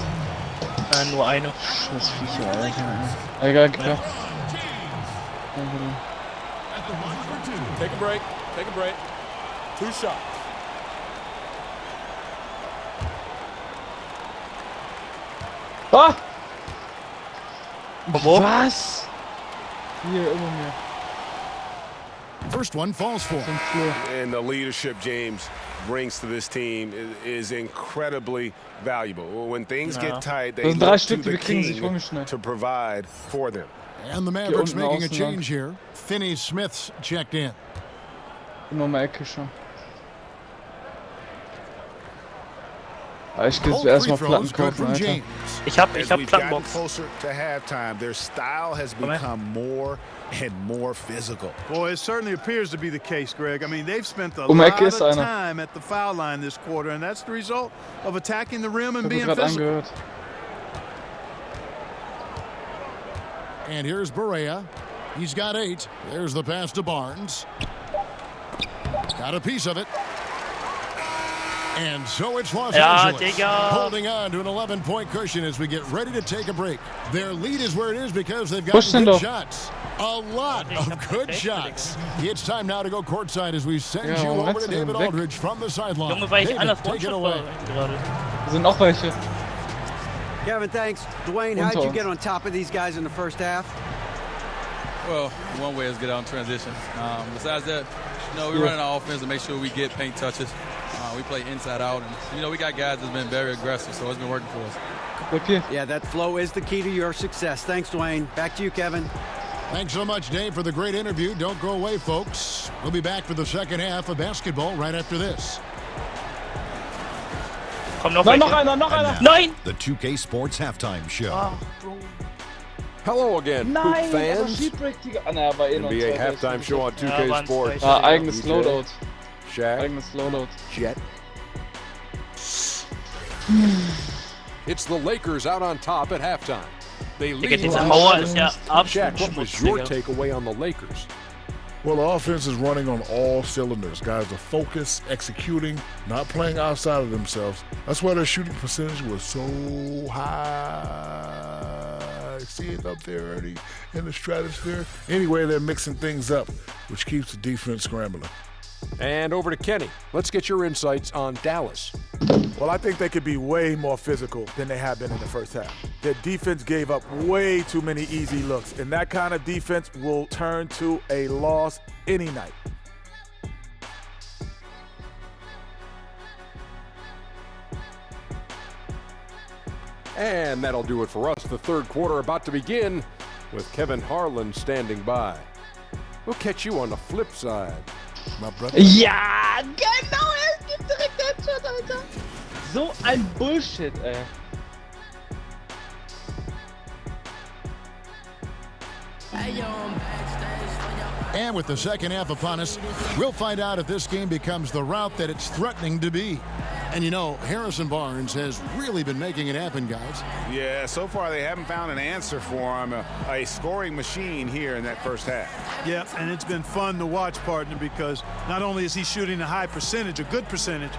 Nur eine. Das Viecher, Alter. Egal, klar. Take a break. Take a break. 2 shots. Ah! Wo? Was? Hier, über mir. First one falls for. Im Flur. And the leadership James brings to this team is incredibly valuable. When things get tight, they Das sind 3 look to Stück, the wir kriegen sich king vorgeschnallt. to provide for them. And the Mavericks unten making a außen lang. change here. Finney Smith's checked in. Bin noch mal Ecke schon. Ich gehe Both erstmal free Platten throws good kaufen, from Alter. James. Ich hab As we've gotten Plattenbox. closer to halftime, their style has become more and more physical. Boy, it certainly appears to be the case, Greg. I mean, they've spent a Ecke lot ist of einer. time at the foul line this quarter, and that's the result of attacking the rim and Ich hab being grad physical. angehört. And here's Barea. He's got 8. There's the pass to Barnes. Got a piece of it. And so it's Los Angeles Digga. holding on to an 11-point cushion as we get ready to take a break. Their lead is where it is because they've Push got den good doch. shots. A lot of good shots. It's time now to go courtside as we send Ja, you warum over rennst to du denn David weg? Aldridge from the sideline. Junge, weil ich David, anders take it One-Shot away. war gerade. Da sind auch welche. Kevin, thanks. Dwayne, how'd Unter you uns. get on top of these guys in the first half? Well, one way is get out in transition. Besides that, we're running our offense to make sure we get paint touches. We play inside out, and we got guys that's been very aggressive, so it's been working for us. Yeah, that flow is the key to your success. Thanks, Dwayne. Back to you, Kevin. Thanks so much, Dave, for the great interview. Don't go away, folks. We'll be back for the second half of basketball right after this. Komm, noch Nein, welche. noch einer, noch einer. Nein! The 2K Sports Halftime Show. Hello again, Hoop Nein, aber fans. Sheetbreak-Tiger. Ah, ne, war eh noch NBA zwei, halftime show on 2K Ja, waren Sports. zwei. Ah, eigenes DJ. Loadout. Shaq, Eigenes Loadout. Jet. It's the Lakers out on top at halftime. They Digga, lead. diese Mauer ist ja absolut Shaq, what was Schmutz, your Digga. takeaway on the Lakers? Well, the offense is running on all cylinders. Guys are focused, executing, not playing outside of themselves. That's why their shooting percentage was so high. See it up there already in the stratosphere. Anyway, they're mixing things up, which keeps the defense scrambling. And over to Kenny. Let's get your insights on Dallas. Well, I think they could be way more physical than they have been in the first half. Their defense gave up way too many easy looks, and that kind of defense will turn to a loss any night. And that'll do it for us. The third quarter about to begin with Kevin Harlan standing by. We'll catch you on the flip side. My brother. Ja, genau, er gibt direkt Headshot, Alter. So ein Bullshit, ey. And with the second half upon us, we'll find out if this game becomes the route that it's threatening to be. And you know, Harrison Barnes has really been making it happen, guys. Yeah, so far they haven't found an answer for him. A scoring machine here in that first half. Yeah, and it's been fun to watch, partner, because not only is he shooting a high percentage, a good percentage,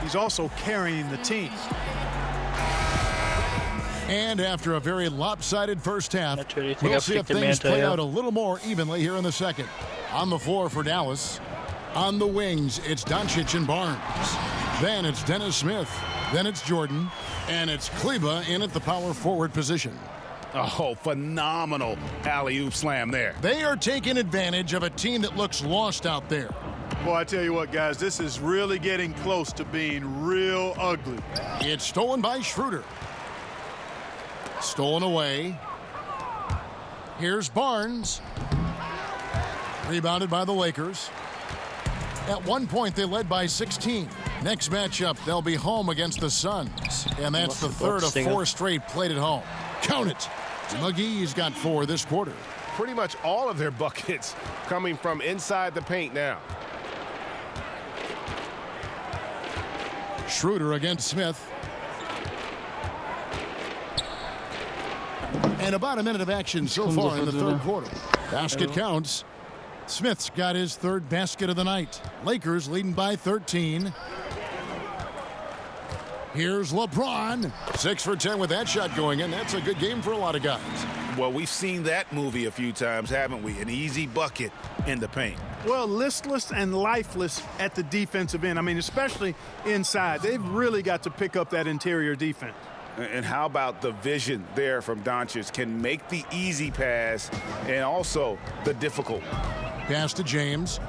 he's also carrying the team. And after a very lopsided first half, Natürlich, we'll Digga, see if fliegt er mir things play hinterher. out a little more evenly here in the second. On the floor for Dallas. On the wings, it's Doncic and Barnes. Then it's Dennis Smith. Then it's Jordan. And it's Kleba in at the power forward position. Oh, phenomenal alley-oop slam there. They are taking advantage of a team that looks lost out there. Boy, I tell you what, guys, this is really getting close to being real ugly. It's stolen by Schroeder. Stolen away. Here's Barnes. Rebounded by the Lakers. At one point, they led by 16. Next matchup, they'll be home against the Suns. And that's the third of 4 straight played at home. Count it. McGee's got 4 this quarter. Pretty much all of their buckets coming from inside the paint now. Schroeder against Smith. And about a minute of action so far in the third quarter. Basket counts. Smith's got his third basket of the night. Lakers leading by 13. Here's LeBron. 6 for 10 with that shot going in. That's a good game for a lot of guys. Well, we've seen that movie a few times, haven't we? An easy bucket in the paint. Well, listless and lifeless at the defensive end. I mean, especially inside. They've really got to pick up that interior defense. And how about the vision there from Doncic? Can make the easy pass and also the difficult. Pass to James.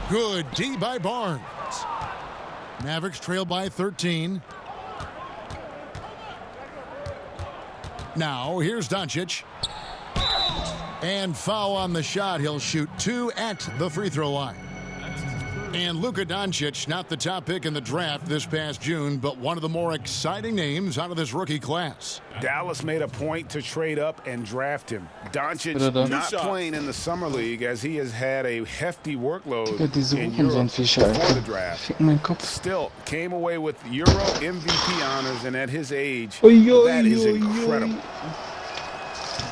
Good D by Barnes. Mavericks trail by 13. Now, here's Doncic. And foul on the shot. He'll shoot 2 at the free throw line. And Luka Doncic, not the top pick in the draft this past June, but one of the more exciting names out of this rookie class. Dallas made a point to trade up and draft him. Doncic not playing in the summer league as he has had a hefty workload in Europe before the draft. Still came away with Euro MVP honors, and at his age, that is incredible.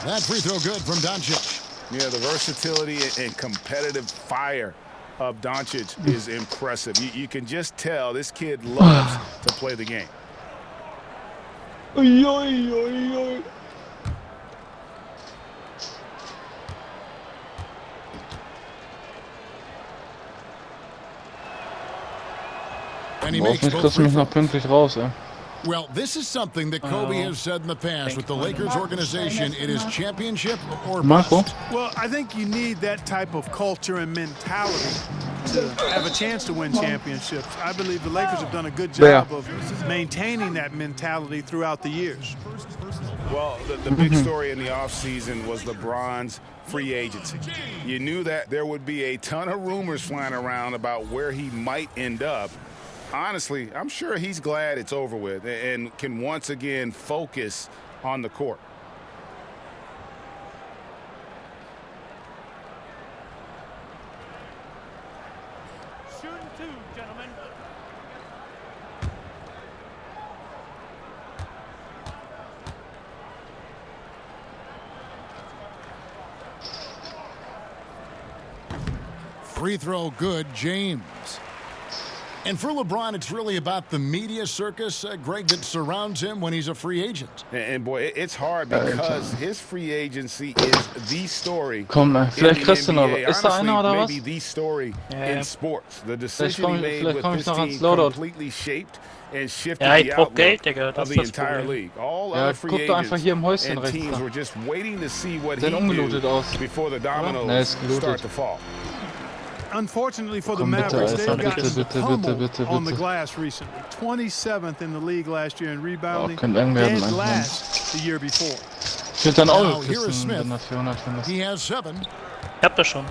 That free throw good from Doncic. Yeah, the versatility and competitive fire of Doncic is impressive. You can just tell this kid loves to play the game. And he makes both mich noch pünktlich raus, ey. Well, this is something that Kobe has said in the past with the Lakers organization. It is championship or bust. Well, I think you need that type of culture and mentality to have a chance to win championships. I believe the Lakers have done a good job of maintaining that mentality throughout the years. Well, the big story in the offseason was LeBron's free agency. You knew that there would be a ton of rumors flying around about where he might end up. Honestly, I'm sure he's glad it's over with and can once again focus on the court. Shooting two, gentlemen. Free throw good, James. And for LeBron, it's really about the media circus, Greg, that surrounds him when he's a free agent. And boy, it's hard because his free agency is the story. Komm, vielleicht kriegst du noch. Ist da einer oder was? Maybe the story in sports. The decision Vielleicht he made with this team completely shaped and shifted the outlook of the entire league. All other free agents and teams were just waiting to see what he did before the dominoes start to fall. Unfortunately for the Mavericks, they've gotten pummeled on the glass recently. 27th in the league last year in rebounding, dead last the year before. Now, here is Smith. He has 7. Ich hab das schon.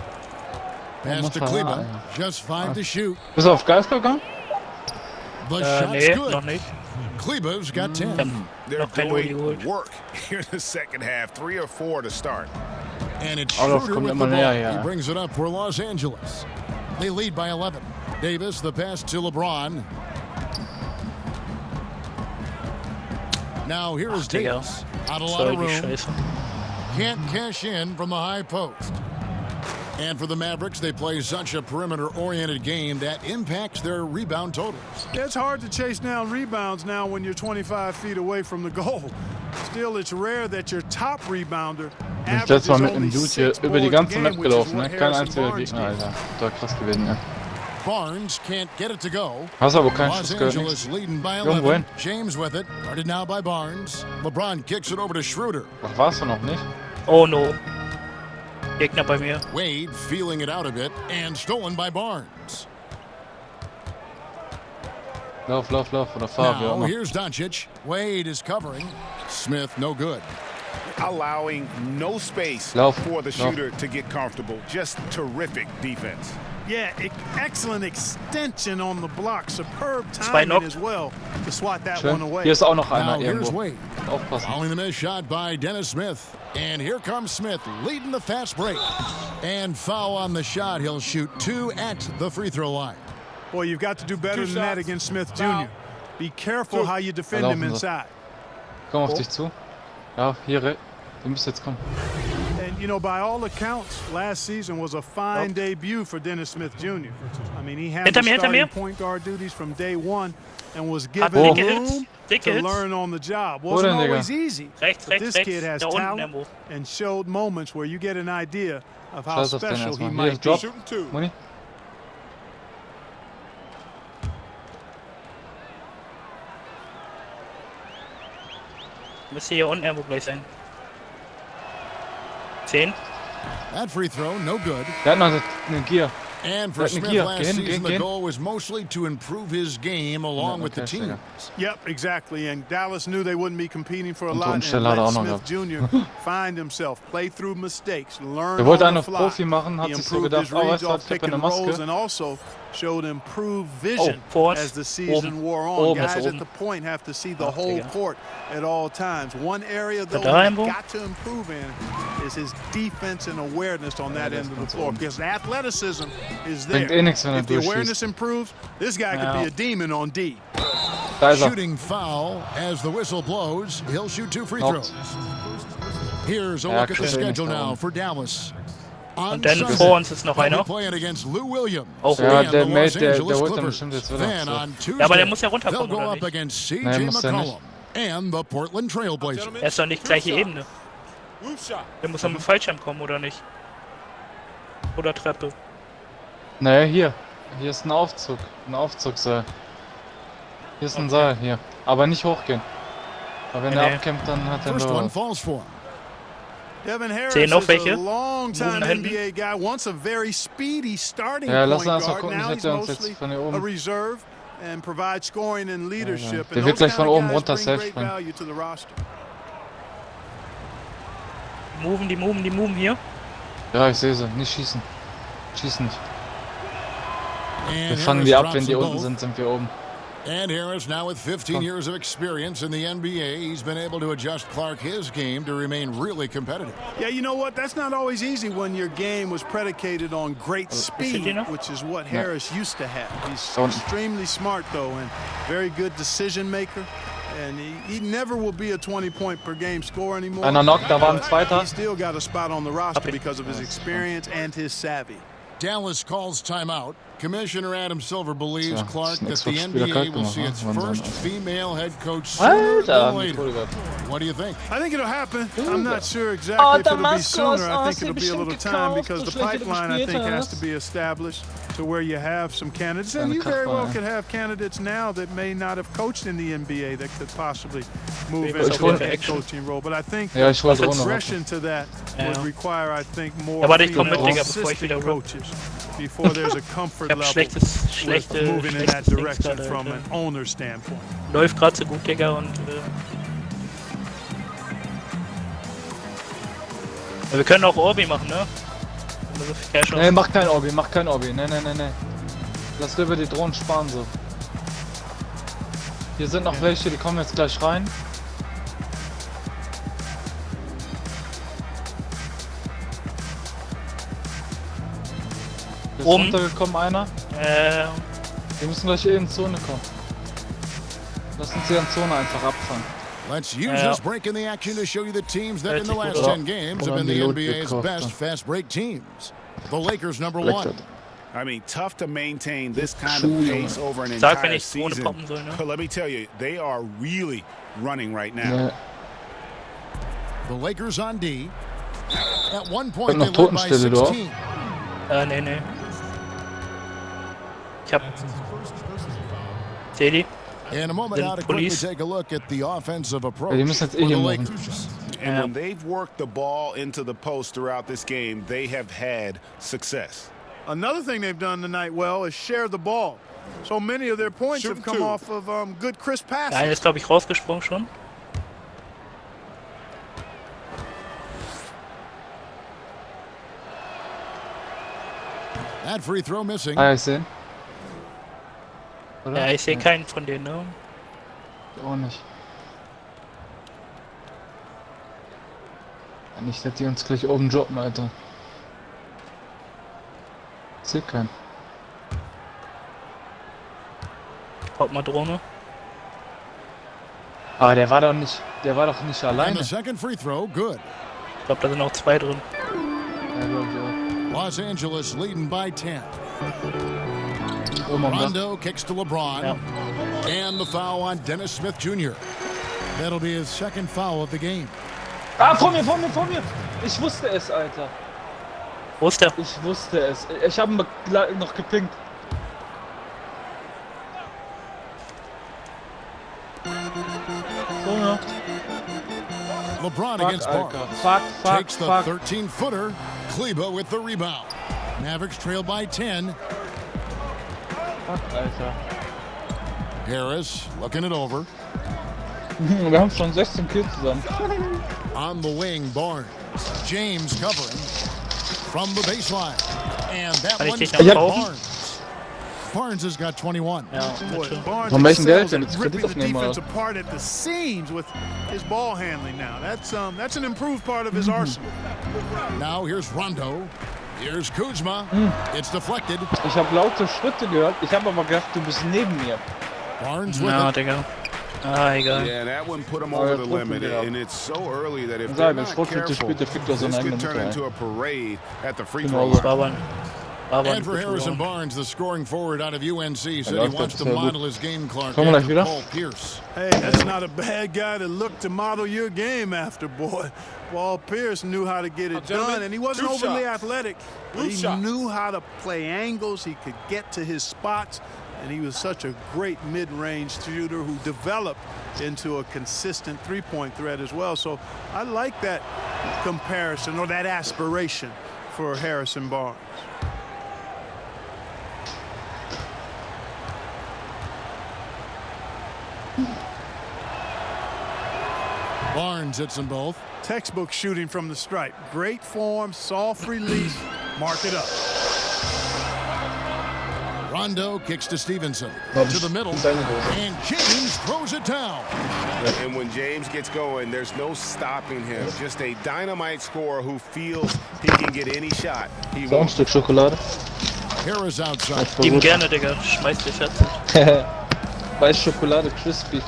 Pass to Kleba. Just 5 to shoot. Bist du auf Geist gegangen? The shot's Nee, good. noch nicht. Kleba's got 10. They're doing work here in the second half. 3 or 4 to start. And it's Schroeder with the ball. He brings it up for Los Angeles. They lead by 11. Davis, the pass to LeBron. Now here is Davis. Out a lot of room. Can't cash in from the high post. And for the Mavericks, they play such a perimeter-oriented game that impacts their rebound totals. It's hard to chase down rebounds now when you're 25 feet away from the goal. Still, it's rare that your top rebounder averages only 6 über die ganze Map gelaufen, ne? Kein einziger Gegner, Alter. Da krass gewesen, ja. Barnes can't get it to go. Hast aber keinen Los Schuss gehört. Angeles leading by 11. James with it. Guarded now by Barnes. LeBron kicks it over to Schroeder. Ach, warst du noch nicht? Oh no. Gegner bei mir. Wade feeling it out a bit and stolen by Barnes. Lauf, oder fahr, now, here's Doncic. Wade is covering. Smith, no good. Allowing no space for the shooter to get comfortable. Just terrific defense. Yeah, excellent extension on the block. Superb timing as well to swat that one away. Hier ist auch noch einer now, here's irgendwo. Wade. Aufpassen. Following the missed shot by Dennis Smith. And here comes Smith leading the fast break. And foul on the shot. He'll shoot 2 at the free throw line. Boy, you've got to do better than that against Smith Jr. Be careful how you defend him inside. Komm auf dich zu. Ja, hier, du musst jetzt kommen. And, you know, by all accounts, last season was a fine debut for Dennis Smith Jr. I mean, he had the starting point guard duties from day one and was given room to learn on the job. Wasn't always easy, but this kid has talent and showed moments where you get an idea of how special he might be. Shooting two. Money. Müsste hier unten irgendwo gleich sein. 10. That free throw, no good. Der hat noch eine Gier. And for Smith last season, the goal was mostly to improve his game along with the team. Yep, exactly. And Dallas knew they wouldn't be competing for a lot. And let Smith Jr. find himself, play through mistakes, learn on the fly. He improved his reads off pick and rolls and also showed improved vision as the season wore on. Guys at the point have to see the whole court at all times. One area, though, he's got to improve in is his defense and awareness on that end of the floor, because the athleticism is there. If the awareness improves, this guy could be a demon on D. Shooting foul as the whistle blows. He'll shoot 2 free throws. Here's a look at the schedule now for Dallas. Und dann vor uns ist noch einer. Oh, ja, der Mate, der holt dann bestimmt jetzt wieder. Ja, aber der muss ja runterkommen, oder nicht? Nein, muss er nicht. Er ist doch nicht gleiche Ebene. Der muss am Fallschirm kommen, oder nicht? Oder Treppe. Naja, hier. Hier ist ein Aufzug. Ein Aufzugseil. Hier ist ein Seil, hier. Aber nicht hochgehen. Aber wenn er abkämpft, dann hat er nur... Devin Harris is a long-time NBA guy, once a very speedy starting point guard. Now he's mostly a reserve and provides scoring and leadership. Der wird gleich von oben runter safe springen. Die moven hier. Ja, ich sehe sie. Nicht schießen. Schießen nicht. Wir fangen die ab, wenn die unten sind, sind wir oben. And Harris, now with 15 years of experience in the NBA, he's been able to adjust Clark his game to remain really competitive. Yeah, you know what? That's not always easy when your game was predicated on great speed, which is what Harris used to have. He's extremely smart, though, and very good decision maker. And he never will be a 20-point per game scorer anymore. Einer knockt, da war ein zweiter. He's still got a spot on the roster because of his experience and his savvy. Dallas calls timeout. Commissioner Adam Silver believes, Clark, that the NBA will see its first female head coach sooner than later. What do you think? I think it'll happen. I'm not sure exactly if it'll be sooner. I think it'll be a little time because the pipeline, I think, has to be established to where you have some candidates. And you very well could have candidates now that may not have coached in the NBA that could possibly move into a head coaching role. But I think progression to that would require, I think, more female assistant coaches before there's a comfort level with moving in that direction from an owner standpoint. Läuft gerade so gut, Digga, und wir können auch Orbi machen, ne? Nee, mach kein Orbi, mach kein Orbi. Nee. Lass lieber die Drohnen sparen so. Hier sind noch welche, die kommen jetzt gleich rein. Ist runtergekommen einer. Wir müssen gleich in Zone kommen. Lass uns hier in Zone einfach abfangen. Let's use this break in the action to show you the teams that in the last 10 games have been the NBA's best fast break teams. The Lakers #1. I mean, tough to maintain this kind of pace over an entire season. But let me tell you, they are really running right now. The Lakers on D. At one point, they led by 16. Nee. Ich hab... Seh die? In a moment now to quickly take a look at the offensive approach for the Lakers. And when they've worked the ball into the post throughout this game, they have had success. Another thing they've done tonight well is share the ball. So many of their points have come off of good crisp passes. Einer ist, glaube ich, rausgesprungen schon. That free throw missing. Ich sehe. Ja, ich sehe keinen von denen, ne? Auch nicht. Nicht, dass die uns gleich oben droppen, Alter. Ich sehe keinen. Haut mal Drohne. Aber der war doch nicht alleine. And the second free throw, good. Ich glaube, da sind auch zwei drin. Ja, glaube ich auch. Los Angeles leading by 10. Rondo kicks to LeBron. And the foul on Dennis Smith Jr. That'll be his second foul of the game. Ah, vor mir! Ich wusste es, Alter. Wo ist der? Ich wusste es. Ich habe ihn noch gepinkt. So, ja. LeBron against Barnes. Takes the 13-footer. Kleba with the rebound. Mavericks trail by 10. Fuck, Alter. Harris looking it over. Wir haben schon 16 Kills zusammen. On the wing, Barnes. James covering from the baseline. And that one's Barnes. Barnes has got 21. Barnes Von welchem Geld denn? excels Jetzt at Kredit ripping the aufnehmen, defense oder? apart at the seams with his ball handling now. That's an improved part of his arsenal. Now here's Rondo. Here's Kuzma. It's deflected. Ich habe laute Schritte gehört. Ich habe aber gedacht, du bist neben mir. Barnes with Na, it. Digga. Ah, egal. Yeah, that one put him over the limit, and it's so early that if they're Wenn not Sportmittel careful, spielt, der fickt doch so this einen could eigenen turn Mutter. into a parade at the free Genau throw so. line. And for Harrison Barnes, the scoring forward out of UNC, said he wants to model his game, Clark, Kommen wir gleich after wieder? Paul Pierce. Hey, that's not a bad guy to look to model your game after, boy. Paul Pierce knew how to get it done, and he wasn't overly athletic, but he knew how to play angles. He could get to his spots, and he was such a great mid-range shooter who developed into a consistent three-point threat as well. So I like that comparison or that aspiration for Harrison Barnes. Barnes hits them both. Textbook shooting from the stripe. Great form, soft release. Mark it up. Rondo kicks to Stevenson. To the middle. And James throws it down. And when James gets going, there's no stopping him. Just a dynamite scorer who feels he can get any shot he So ein wants. Stück Schokolade. Harris outside. Ihm gerne, Digga. Schmeiß die 40. Weiß Schokolade crispy.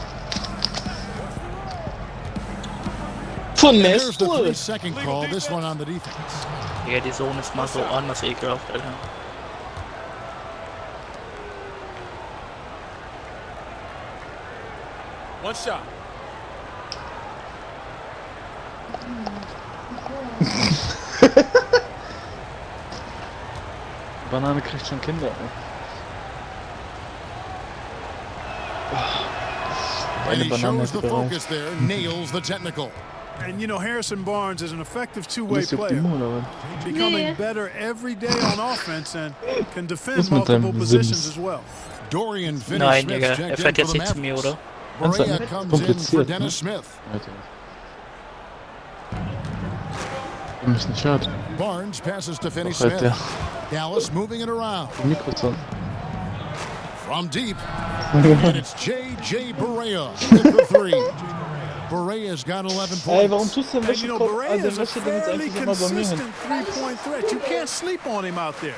Von And there's the Nestle. 3-second call. This one on the defense. Digga, die Zone ist mal so anders ekelhaft, Alter. One shot. Banane kriegt schon Kinder. And Eine he Banane shows ist the bereit. focus there. Nails the technical. And you know, Harrison Barnes is an effective two-way Lust juckt player, immer, oder was? becoming better every day on offense and can defend Was mit deinem multiple positions Sims? as well. Dorian Nein, finished Digga. Smith Er checked fährt in jetzt for the nicht zu mir, Mavericks. oder? Ganz Berea halt comes in for kompliziert, ne? Dennis Smith. Alter. Wir müssen nicht hört. Barnes passes to Finney Doch halt Smith. der Dallas moving it around. Mikrozone. From deep. And it's J.J. Berea with the three. Berea's got 11 Ey, warum points. tust du den And you know, Wäschekopf? Berea Also is a wäsche den jetzt fairly eigentlich immer bei mir hin. consistent three-point threat. You can't sleep on him out there.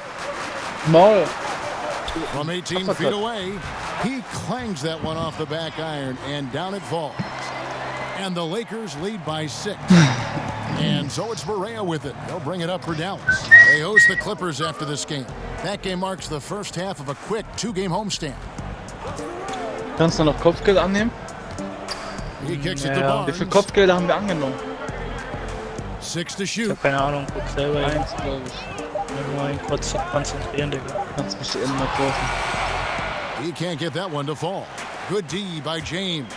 Maul. From 18 feet away, he clangs that one off the back iron, and down it falls. And the Lakers lead by 6. And so it's Berea with it. They'll bring it up for Dallas. They host the Clippers after this game. That game marks the first half of a quick 2-game homestand. Kannst du noch Kopfgeld annehmen? He kicks it to Ja. Wie viele Barnes. Kopfgelder haben wir angenommen? 6 to Ich shoot. hab keine Ahnung. Guck selber hin. 1, glaube ich. Nur ihn kurz konzentrieren, Digga. Kannst mich eben mal kaufen. He can't get that one to fall. Good D by James.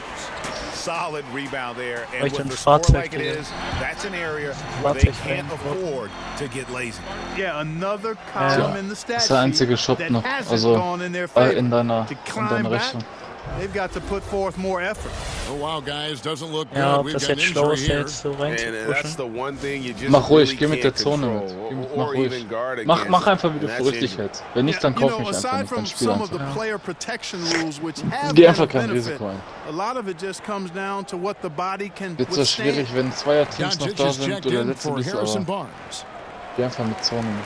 Solid rebound there. And Echt with ein the score Fahrzeug, like it Digga. is, that's an area where they Fahrzeug can't afford to get lazy. Yeah, another column in the Das stat ist der einzige sheet Shop that noch. hasn't Also gone in their favor. in deiner To climb back, Rechnung. they've got to put forth more effort. Oh, wow, guys. Doesn't look good. Ja, ob We've das got an jetzt schlau injury ist, da here. jetzt so And that's reinzupushen. the one thing you just Mach ruhig, really geh mit der can't Zone mit. control Mach or ruhig. even guard Mach against. einfach, wie du And für that's richtig injury. hältst. Wenn nicht, dann You kauf know, mich einfach aside nicht, from dann spiel some of the einfach. player protection rules, which have Geh been einfach a kein benefit, Risiko ein. a lot of it just comes down to what the body can Wird so withstand. schwierig, wenn Zweierteams noch Doncic da is sind checked oder in letzte for bist, Harrison aber Barnes. geh einfach mit Zone mit.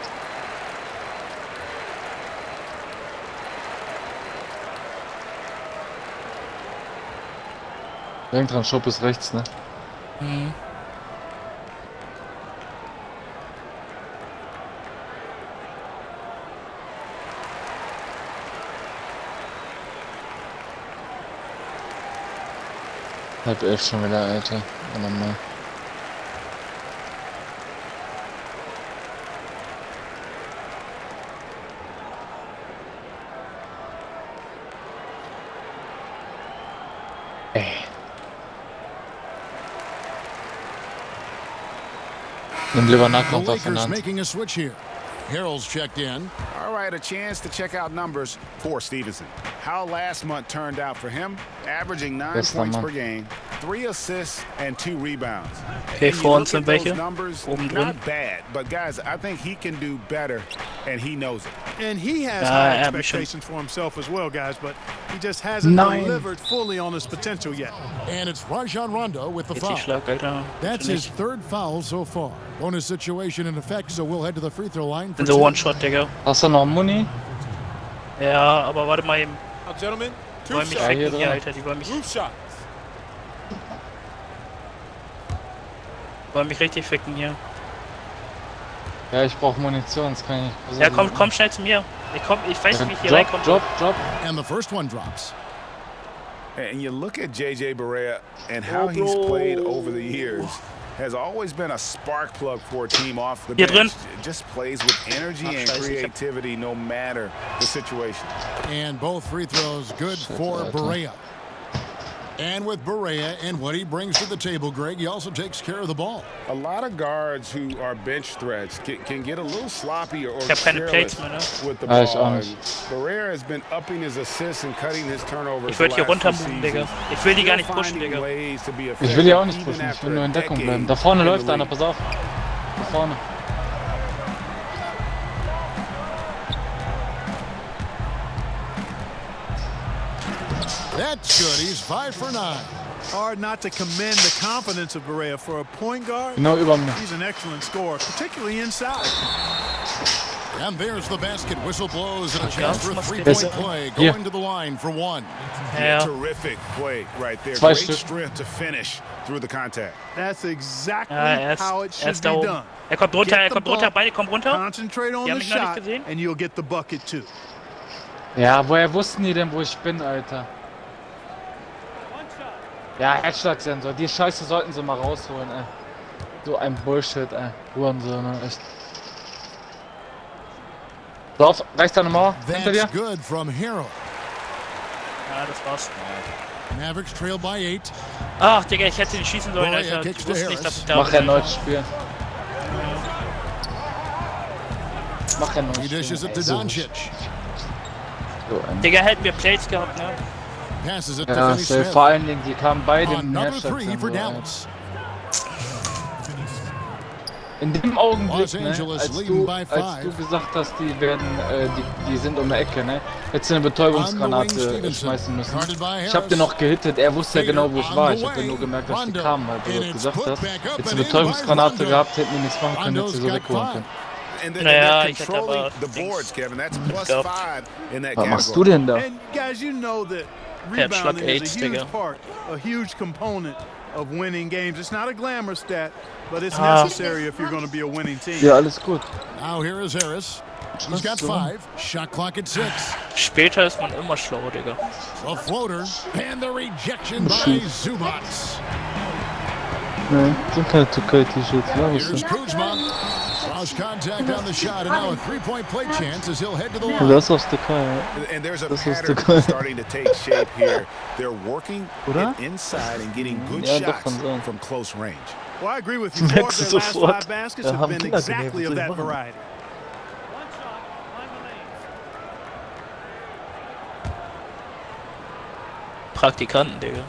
Denk dran, Shop ist rechts, ne? Mhm. Halb 11 schon wieder, Alter. Ja, normal. Ey. Nimm lieber The Nahkampf Lakers auseinander. making a switch here. Harrell's checked in. All right, a chance to check out numbers for Stevenson. How last month turned out for him, averaging 9 points per game, 3 assists, and 2 rebounds. Okay, vor uns sind welche. Numbers, Oben drin. not bad, but guys, I think he can do better, and he knows it. And he has high expectations for himself as well, guys, but he just hasn't delivered fully on his potential yet. And it's Rajon Rondo with the foul. Schlag, Alter. That's his 3rd foul so far. Bonus situation in effect, so we'll head to the free throw line. So One-Shot, Digga. Hast du noch Muni? Ja, aber warte mal eben. Gentlemen, Die wollen mich ficken hier, Alter. Die wollen mich richtig ficken hier. Ja, ich brauche Munition, das kann ich nicht. Ja, komm schnell zu mir. Ich weiß nicht, wie ich hier reinkomme. Drop. And the first one drops. And you look at J.J. Barea and how he's played over the years. Has always been a spark plug for a team off the bench. Just plays with energy and creativity no matter the situation. And both free throws good for Barea. And with Barea and what he brings to the table, Greg, he also takes care of the ball. A lot of guards who are bench threats can get a little sloppy or careless with the ball. Barea has been upping his assists and cutting his turnovers. Ich würde hier runtermoven, Digga. Ich will die gar nicht pushen, Digga. Ich will die auch nicht pushen, ich will nur in Deckung bleiben. Da vorne läuft einer, pass auf. Da vorne. That's good. He's 5 for 9. Hard not to commend the confidence of Barea for a point guard. Genau über mir. He's an excellent scorer, particularly inside. And there's the basket. Whistle blows and a chance for a 3-point play. Going to the line for 1. Terrific play right there. Great strength to finish through the contact. That's exactly how it should be done. Kommt runter, beide kommen runter. Concentrate on the shot, and you'll get the bucket too. Ja, woher wussten die denn, wo ich bin, Alter? Ja, Herzschlagsensor. Die Scheiße sollten sie mal rausholen, ey. So ein Bullshit, ey. Hurensohn, echt. So, auf, reicht deine Mauer hinter dir? Good from Harrell. Ja, das war's. Mavericks trail by 8. Ach, Digga, ich hätte ihn schießen sollen, Alter. Ich wusste nicht, dass ich da bin. Mach erneut Spiel. Mach erneut Spiel. He dishes it to Doncic. Digga, hätten wir Plays gehabt, ne? Passes it Ja, to Smith. vor allen Dingen, die kamen beide in Another 3 for Herzschlagsensor. Dallas. In dem Augenblick, Los ne, Angeles als leading du by 5. gesagt hast, die werden, die sind um die Ecke, ne? Hättest du eine Betäubungsgranate schmeißen müssen. Ich hab den noch gehittet, er wusste ja genau, wo ich war. Ich hab dann nur gemerkt, dass die kamen, weil du das gesagt hast. Hättest du eine Betäubungsgranate gehabt, hätten die nichts machen können, hättest du so wegholen können. Naja, ich hätte aber Was machst du denn da? And guys, you know that Herzschlag rebounding is AIDS, a huge Digga. part, a huge component of winning games. It's not a glamour stat, but it's necessary if you're going to be a winning team. Ja, alles gut. Now here is Harris. He's got 5. Shot clock at 6. Später ist man immer schlauer, Digga. A floater and the rejection by Zubac. Ne, sind keine 2K-T-Shirts, ja, was Here's denn? Kuzma. Cross contact on the shot, and now a 3-point play chance as he'll head to the line. Das ist aus der K, ja. And there's a Das ist pattern der starting to take shape here. They're working Oder? inside and getting good Ja, doch, shots kann sein. from close range. Well, I agree with you. 4 of Merkst du their last sofort. 5 baskets Ja, have haben been Kinder exactly of gesehen, was that soll ich machen? variety. Praktikanten, Digga.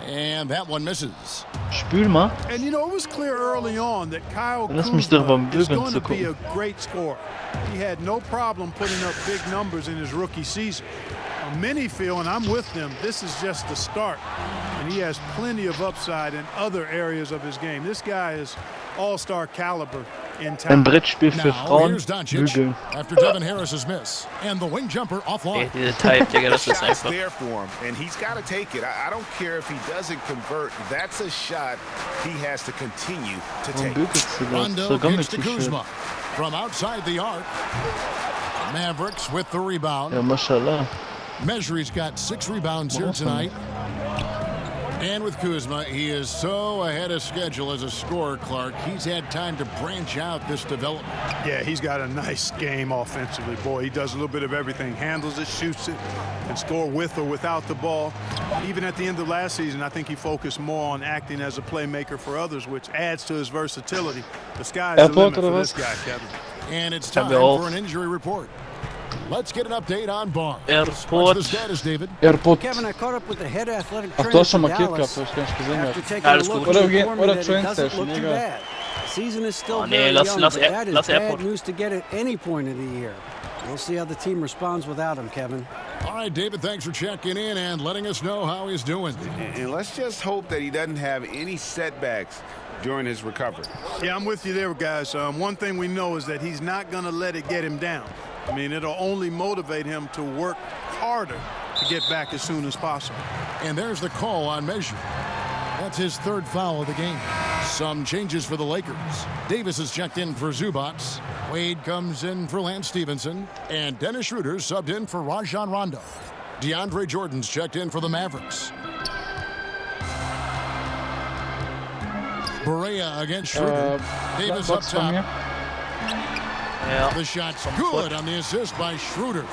And that one misses. Spül mal. And you know, it was clear early on that Kyle Lass mich doch beim Kuzma is Bügeln going to be zugucken. a great scorer. He had no problem putting up big numbers in his rookie season. Many feel, and I'm with them, this is just the start. And he has plenty of upside in other areas of his game. This guy is all-star caliber in Ein talent. Brettspiel für Now Frauen. here's Doncic Bügeln. after Devin Harris's miss. And the wing jumper offline. Diese Type, Digga, das ist Shot's einfach. there for him, and he's got to take it. I don't care if he doesn't convert. That's a shot he has to continue to Warum take. bügelst du das? Rondo Sogar kicks mit to T-Shirt. Kuzma from outside the arc. Mavericks with the rebound. Ja, mashallah. Measury's got 6 rebounds here tonight. And with Kuzma, he is so ahead of schedule as a scorer, Clark. He's had time to branch out this development. Yeah, he's got a nice game offensively. Boy, he does a little bit of everything. Handles it, shoots it, and score with or without the ball. Even at the end of last season, I think he focused more on acting as a playmaker for others, which adds to his versatility. The sky is the limit for this guy, Kevin. And it's time for an injury report. Let's get an update on Barnes. What's the status, David? Kevin, I caught up with the head athletic trainer du hast schon for markiert Dallas. gehabt, hab ich gar nicht gesehen. After taking a look, Oder he informed me that it Train doesn't Station, look too egal. bad. The season is still Oh, very nee, young, lass but that is Airport. bad news to get at any point of the year. We'll see how the team responds without him, Kevin. All right, David, thanks for checking in and letting us know how he's doing. And let's just hope that he doesn't have any setbacks during his recovery. Yeah, I'm with you there, guys. One thing we know is that he's not going to let it get him down. I mean, it'll only motivate him to work harder to get back as soon as possible. And there's the call on measure. That's his third foul of the game. Some changes for the Lakers. Davis is checked in for Zubac. Wade comes in for Lance Stevenson. And Dennis Schroeder subbed in for Rajon Rondo. DeAndre Jordan's checked in for the Mavericks. Barea against Schroeder. Davis up top. Ja. The shot's good on the assist by Schroeder.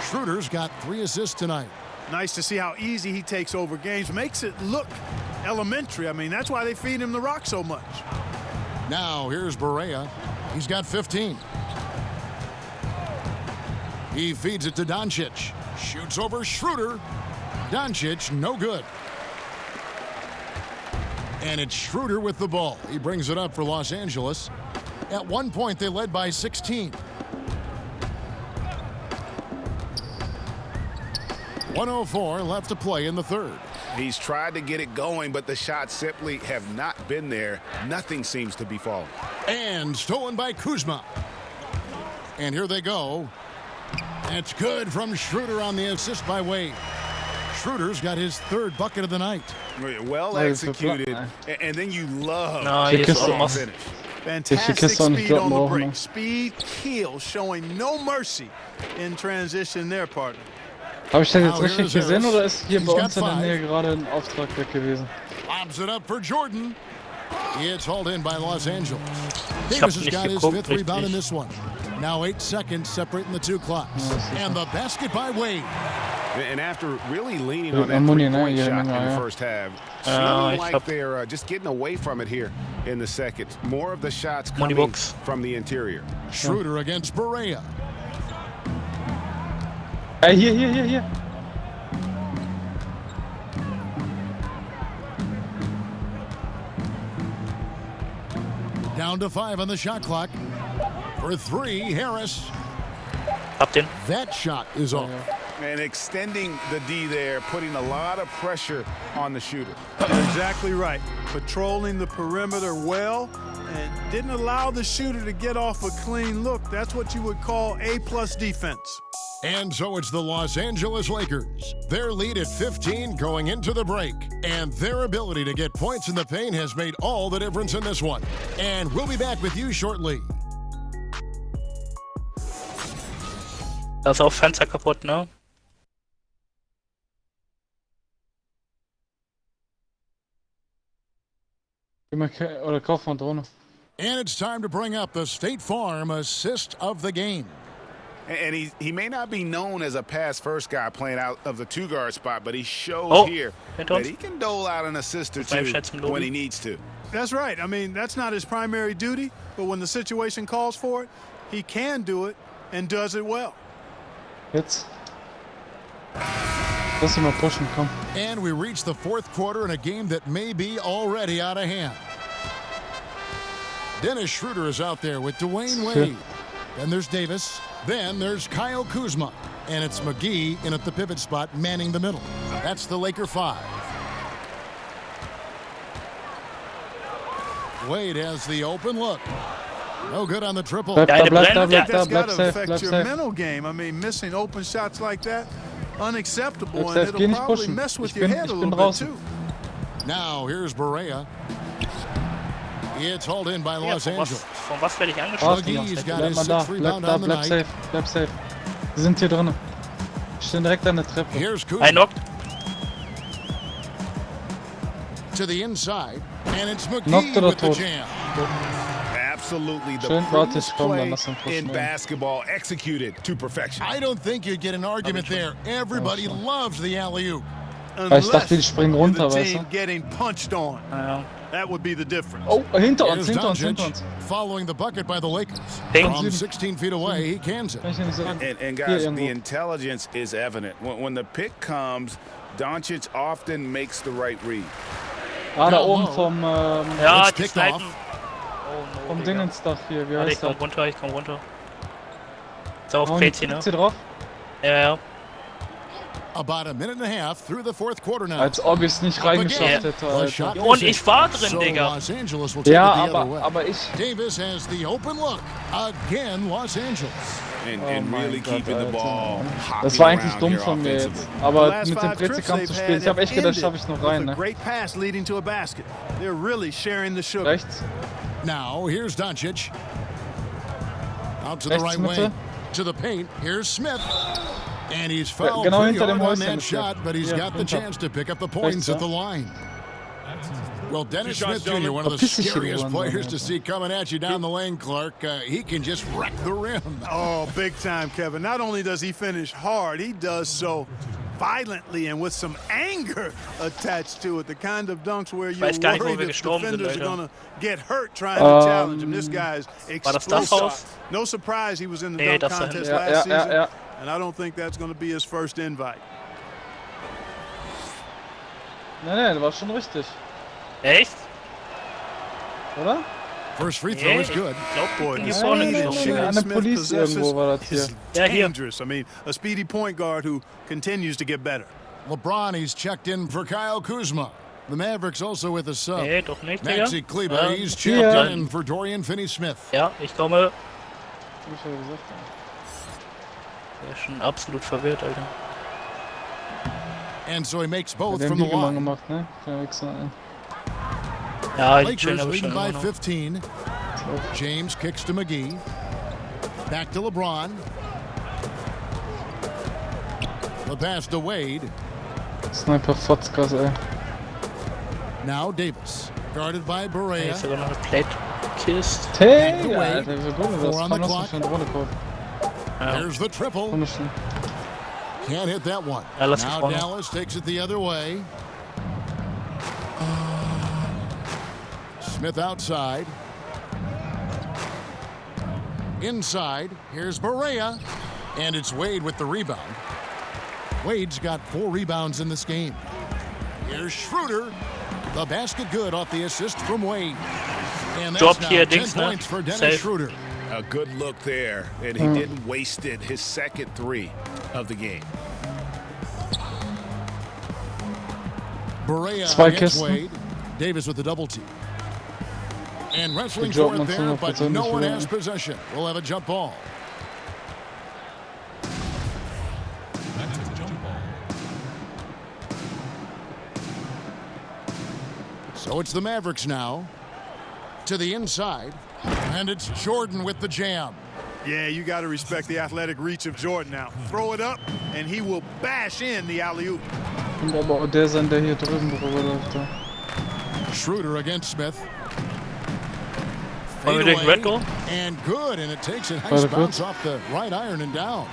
Schroeder's got 3 assists tonight. Nice to see how easy he takes over games. Makes it look elementary. I mean, that's why they feed him the rock so much. Now, here's Barea. He's got 15. He feeds it to Doncic. Shoots over Schroeder. Doncic, no good. And it's Schroeder with the ball. He brings it up for Los Angeles. At one point, they led by 16. 1:04 left to play in the third. He's tried to get it going, but the shots simply have not been there. Nothing seems to be falling. And stolen by Kuzma. And here they go. That's good from Schroeder on the assist by Wade. Schroeder's got his third bucket of the night. Well executed, and then you love the finish. Fantastic speed on the break. Speed kills, showing no mercy in transition there, partner. Habe ich das jetzt richtig gesehen oder ist hier bei uns in der Nähe gerade ein Auftrag weg gewesen? Lobs it up for Jordan. It's hauled in by Los Angeles. Davis has got his 5th rebound in this one. Now 8 seconds separating the two clocks. And the basket by Wade. And after really leaning on that three-point shot in the first half, seeming like they're just getting away from it here in the second. More of the shots coming from the interior. Schroeder against Barea. Hier. Down to 5 on the shot clock. For 3, Harris. Up in. That shot is off. And extending the D there, putting a lot of pressure on the shooter. You're exactly right. Patrolling the perimeter well and didn't allow the shooter to get off a clean look. That's what you would call A+ defense. And so it's the Los Angeles Lakers. Their lead at 15 going into the break. And their ability to get points in the paint has made all the difference in this one. And we'll be back with you shortly. Das ist auch Fenster kaputt, ne? Oder kauf mal Drohne. And it's time to bring up the State Farm assist of the game. And he may not be known as a pass-first guy playing out of the two-guard spot, but he shows here that he can dole out an assist or two when he needs to. That's right. I mean, that's not his primary duty, but when the situation calls for it, he can do it and does it well. Jetzt. Lass ihn mal pushen, komm. And we reach the fourth quarter in a game that may be already out of hand. Dennis Schroeder is out there with Dwayne Wade. Then there's Davis. Then there's Kyle Kuzma. And it's McGee in at the pivot spot, manning the middle. That's the Laker 5. Wade has the open look. No good on the triple. That's got to affect your mental game. I mean, missing open shots like that, unacceptable, and it'll probably mess with your head a little bit too. Now here's Barea. It's hauled in by Los Angeles. Von was werde ich angeschossen? Bleib mal da, bleib safe, bleib safe. Wir sind hier drin. Wir stehen direkt an der Treppe. Here's Kuzma. Knocked. To the inside, and it's McGee with the jam. Absolutely the prettiest play in basketball, executed to perfection. I don't think you'd get an argument there. Everybody loves the alley-oop. unless ich dachte, die springen runter, you're the weißt team du? getting punched on. That would be the difference. Oh, hinter uns, Here's hinter uns, Doncic hinter uns. following the bucket by the Lakers. Ping. From 16 feet away, he cans it. Kann ich dir nicht sagen. And Hier guys, irgendwo. the intelligence is evident. When the pick comes, Doncic often makes the right read. Ah, da oben vom, Ja, It's die kicked off. snipen. Oh, no, vom Digga. Dingensdach hier, wie Warte, heißt ich komm das? runter, ich komm runter. Ist auf Oh, PC, ne? gibt's hier drauf? Ja, ja. About a minute and a half through the fourth quarter now. Als ob ich es nicht reingeschafft hätte, The Alter. shot Und missing. ich war drin, So Digga. Los Angeles will take Ja, it the other way. aber ich... Davis has the open look. Again, Los Angeles. And Oh really mein Gott, keeping the Alter. ball hopping Das war eigentlich around dumm here von mir jetzt. offensively. The Aber last mit dem 5 trips Brezelkampf zu they've spielen, ich habe had echt gedacht, ended schaffe ich noch with rein, a ne? great pass leading to a basket. They're really sharing the sugar. Rechts? Now, here's Doncic. Out to the Rechts right Mitte. wing. To the paint. Here's Smith. And he's fouled genau pretty hinter dem hard on Häuschen that ist er. shot, but he's Hier, got the hinter. chance to pick up the points Rechts, at the line. Well, Dennis Smith Jr., one of the Verpiss dich hier, scariest Mann, players Alter. to see coming at you down the lane, Clark. He can just wreck the rim. Oh, big time, Kevin. Not only does he finish hard, he does so violently and with some anger attached to it. The kind of dunks where you're Weiß gar nicht, wo worried wir that gestorben sind, defenders are Alter. going to get hurt trying to challenge him. This guy's War das das Haus? explosive. No surprise he was in the Nee, dunk das da contest hinten. last Ja, season. ja. And I don't think that's going to be his first invite. Nee, das war schon richtig. Echt? Oder? First free throw is good. Boy, Hier the vorne speed that geschossen. Shane An der Smith Police possesses irgendwo war das hier. is Ja, hier. dangerous. I mean, a speedy point guard who continues to get better. LeBron, he's checked in for Kyle Kuzma. The Mavericks also with a sub. Nee, doch nicht, Digga. Maxi Kleber, Ja. he's checked Ja. in for Dorian Finney-Smith. Ja, ich komme. Hab ich ja gesagt. Der ist schon absolut verwirrt, Alter. And so he makes Ja, both den from the Liegemacht line. gemacht, ne? Kleiner Wichser, ey. Ja, die Lakers chillen aber leading schon by immer noch. 15. James kicks to McGee. Back to LeBron. The pass to Wade. Sniper Fotzkas, ey. Now Davis. Guarded by Hier Barea. ist sogar noch eine Plate-Kiste. Digga, Alter, wie gut ist das? Four on Kann the das clock. nicht in die Rolle kommen? There's the triple. Komisch. Can't hit that one. Ja, lass Now vorne. Dallas takes it the other way. Smith outside. Inside. Here's Barea. And it's Wade with the rebound. Wade's got 4 rebounds in this game. Here's Schroeder. The basket good off the assist from Wade. And that's Drop now hier, 10 Dings, ne? points for Dennis Safe. Schroeder. A good look there, and he didn't waste it. His second 3 of the game. Barea Zwei against Kisten. Wade. Davis with the double team. And wrestling Good job, for it man. there, but 100% no one sure. has possession. We'll have a jump ball. So it's the Mavericks now. To the inside. And it's Jordan with the jam. Yeah, you got to respect the athletic reach of Jordan now. Throw it up, and he will bash in the alley-oop. Und aber auch der sein, der hier drüben drüber läuft. Da. Schroeder against Smith. Wollen wir durch Fadeaway, Red Goal? and good, and it takes a nice Warte bounce kurz. off the right iron and down.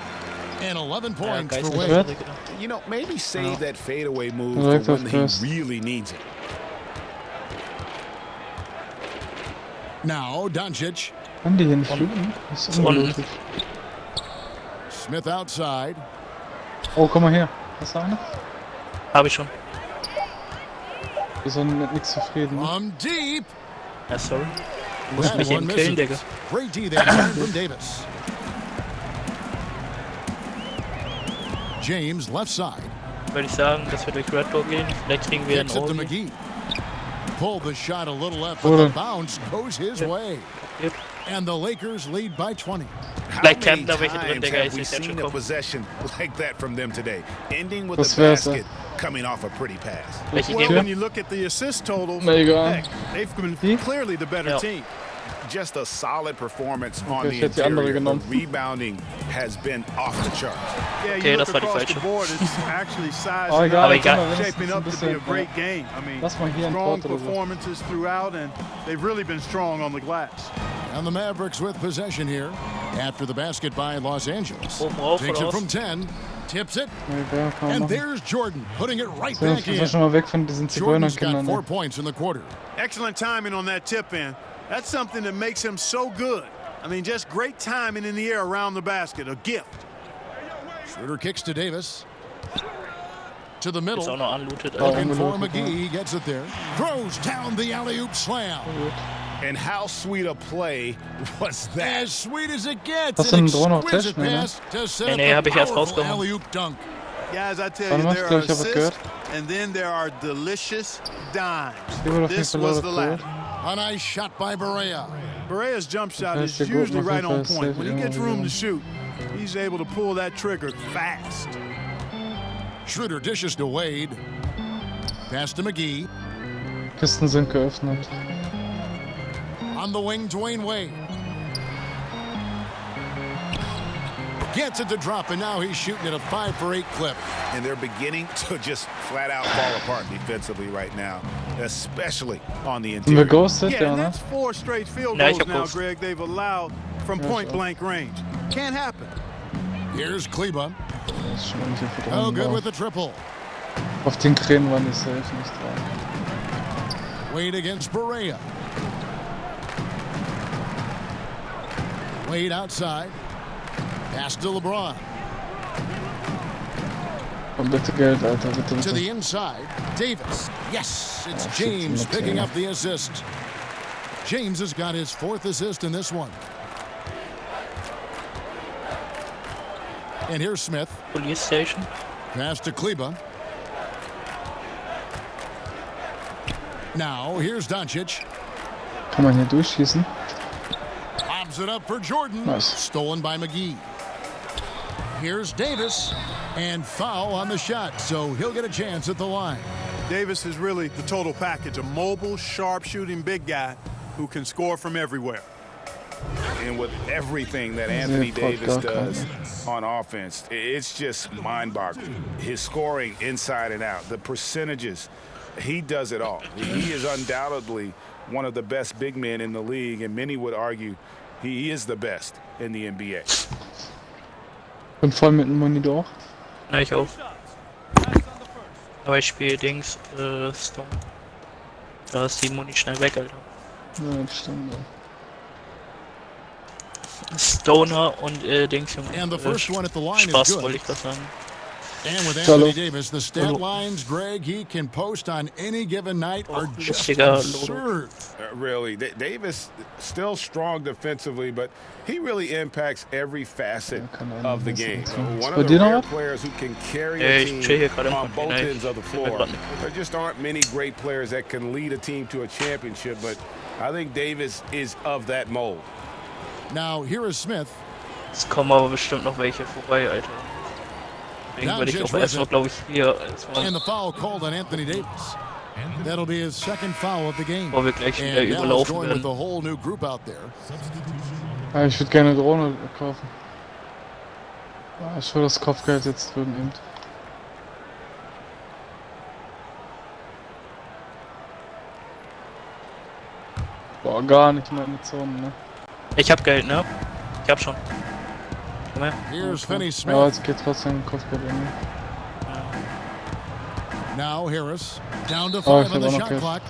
And 11 points for Geist Wade. Red? You know, maybe save that fadeaway move Direkt for auf when he Fest. really needs it. Now Doncic. Kann die hier nicht shooten? Das ist Unten. unmöglich. Smith outside. Oh, komm mal her. Hast du eine? Hab ich schon. Wir sind mit nichts zufrieden. Ne? From deep. Ja, sorry. Du musst That mich one eben killen, misses. Digga. Great D there from Davis. James left side. Würde ich sagen, dass wir durch Red Goal gehen. Vielleicht kriegen wir einen Kicks it to Obi. McGee. Pull the shot a little left, but Hold the on. bounce goes his way. Gut. And the Lakers lead by 20. How Vielleicht many campen da welche drin, times Digga. have Ich we seh's jetzt seen schon a kommen. possession like that from them today, ending with Was a wär's, basket coming off a pretty pass? Welche Well, geben when wir? you look at the assist total, Mega. heck, they've been Die? clearly the better Ja. team. Just a solid performance on Okay, ich the hätte die andere interior. genommen. The rebounding has been off the charts. Yeah, Okay, you das look war die across the falsche. board, it's actually sizing Oh, egal, up, Aber egal. wenn es shaping ein up to be a bisschen, great ja. game. I mean, Lass mal hier ein strong Tor oder so. performances throughout, and they've really been strong on the glass. And the Mavericks with possession here after the basket by Los Angeles. Oben rauf Takes oder it was? from 10. Tips it. Ja, kann man And machen. there's Jordan putting it right So, back ich war in. schon mal weg von diesen Jordan's got Zigeunerkindern. 4 Ne? points in the quarter. Excellent timing on that tip in. That's something that makes him so good. I mean, just great timing in the air around the basket. A gift. Schroeder kicks to Davis. To the middle. Ist auch noch unlooted. Looking for McGee. He gets it there. Throws down the alley-oop slam. And how sweet a play was that? As sweet as it gets. Hast du An einen Drohnen auf exquisite Tisch? Nee, ne? pass to set Nee, up hab a ich erst powerful rausgehauen. alley-oop dunk. Guys, I tell Warte you, mal, there ich are glaube, ich habe was assists, gehört. and then there are delicious dimes. Die wurde auf jeden This Fall was laut the gehört. latter. A nice shot by Barea. Barea's jump shot Okay, is sehr gut, usually auf right jeden on Fall point. safe When he gets immer room to wieder. shoot, he's able to pull that trigger fast. Schroeder dishes to Wade. Pass to McGee. Kisten sind geöffnet. On the wing, Dwayne Wade. Gets it to drop, and now he's shooting at a 5-for-8 clip. And they're beginning to just flat out fall apart defensively right now, especially on the Sind interior. wir ghosted? Yeah, Ja, and ne? that's 4 straight field Ja, ich goals hab now, Ghost. Greg, they've allowed from point-blank range. Can't happen. Here's Kleba. Das ist schon irgendwie für Oh, dran good war. with the triple. Auf den Krähen waren die safe nicht dran. Wade against Barea. Wade outside. Pass to LeBron. Komm bitte Geld, Alter, bitte, To bitte. the inside. Davis. Yes, it's Oh, shit, James it's picking Mateo. up the assist. James has got his 4th assist in this one. And here's Smith. Police Station. Pass to Kleba. Now, here's Doncic. Kann man hier durchschießen? Lobs it up for Jordan. Nice. Stolen by McGee. Here's Davis. And foul on the shot, so he'll get a chance at the line. Davis is really the total package, a mobile, sharp-shooting big guy who can score from everywhere. And with everything that Anthony Sehr Davis Podcast, does on offense, it's just mind-boggling. His scoring inside and out, the percentages, he does it all. He is undoubtedly one of the best big men in the league, and many would argue he is the best in the NBA. Bin voll mit dem Monitor. Ja, ich auch. Aber ich spiele Dings, Stone. Da ist die Muni schnell weg, Alter. Ja, das stimmt. Ja. Stoner und Dings, Junge. And the first one at the line is Spaß good. wollte ich das sagen. And with Hello. Anthony Davis, the stat lines, Greg, he can post on any given night are just lustiger absurd. Really, Davis still strong defensively, but he really impacts every facet of the game. One of the rare players who can carry a team on both ends of the floor. There just aren't many great players that can lead a team to a championship, but I think Davis is of that mold. Now here is Smith. Es kommen aber bestimmt noch welche vorbei, Alter. Deswegen würde ich auch erstmal, glaube ich, hier And the foul called on Anthony Davis. That'll be his 2nd foul of the game. bevor wir gleich wieder And Dallas überlaufen going with werden. a whole new group out there. Ja, ich würde gerne eine Drohne kaufen. Ja, ich will das Kopfgeld jetzt drüben eben. Boah, gar nicht meine Zone, ne? Ich hab Geld, ne? Ich hab schon. Komm her. Here's Finney Smith. Ja, jetzt geht trotzdem Kopfgeld in. Now Harris down to Oh, 5 on the ich hab auch noch shot Geld. clock.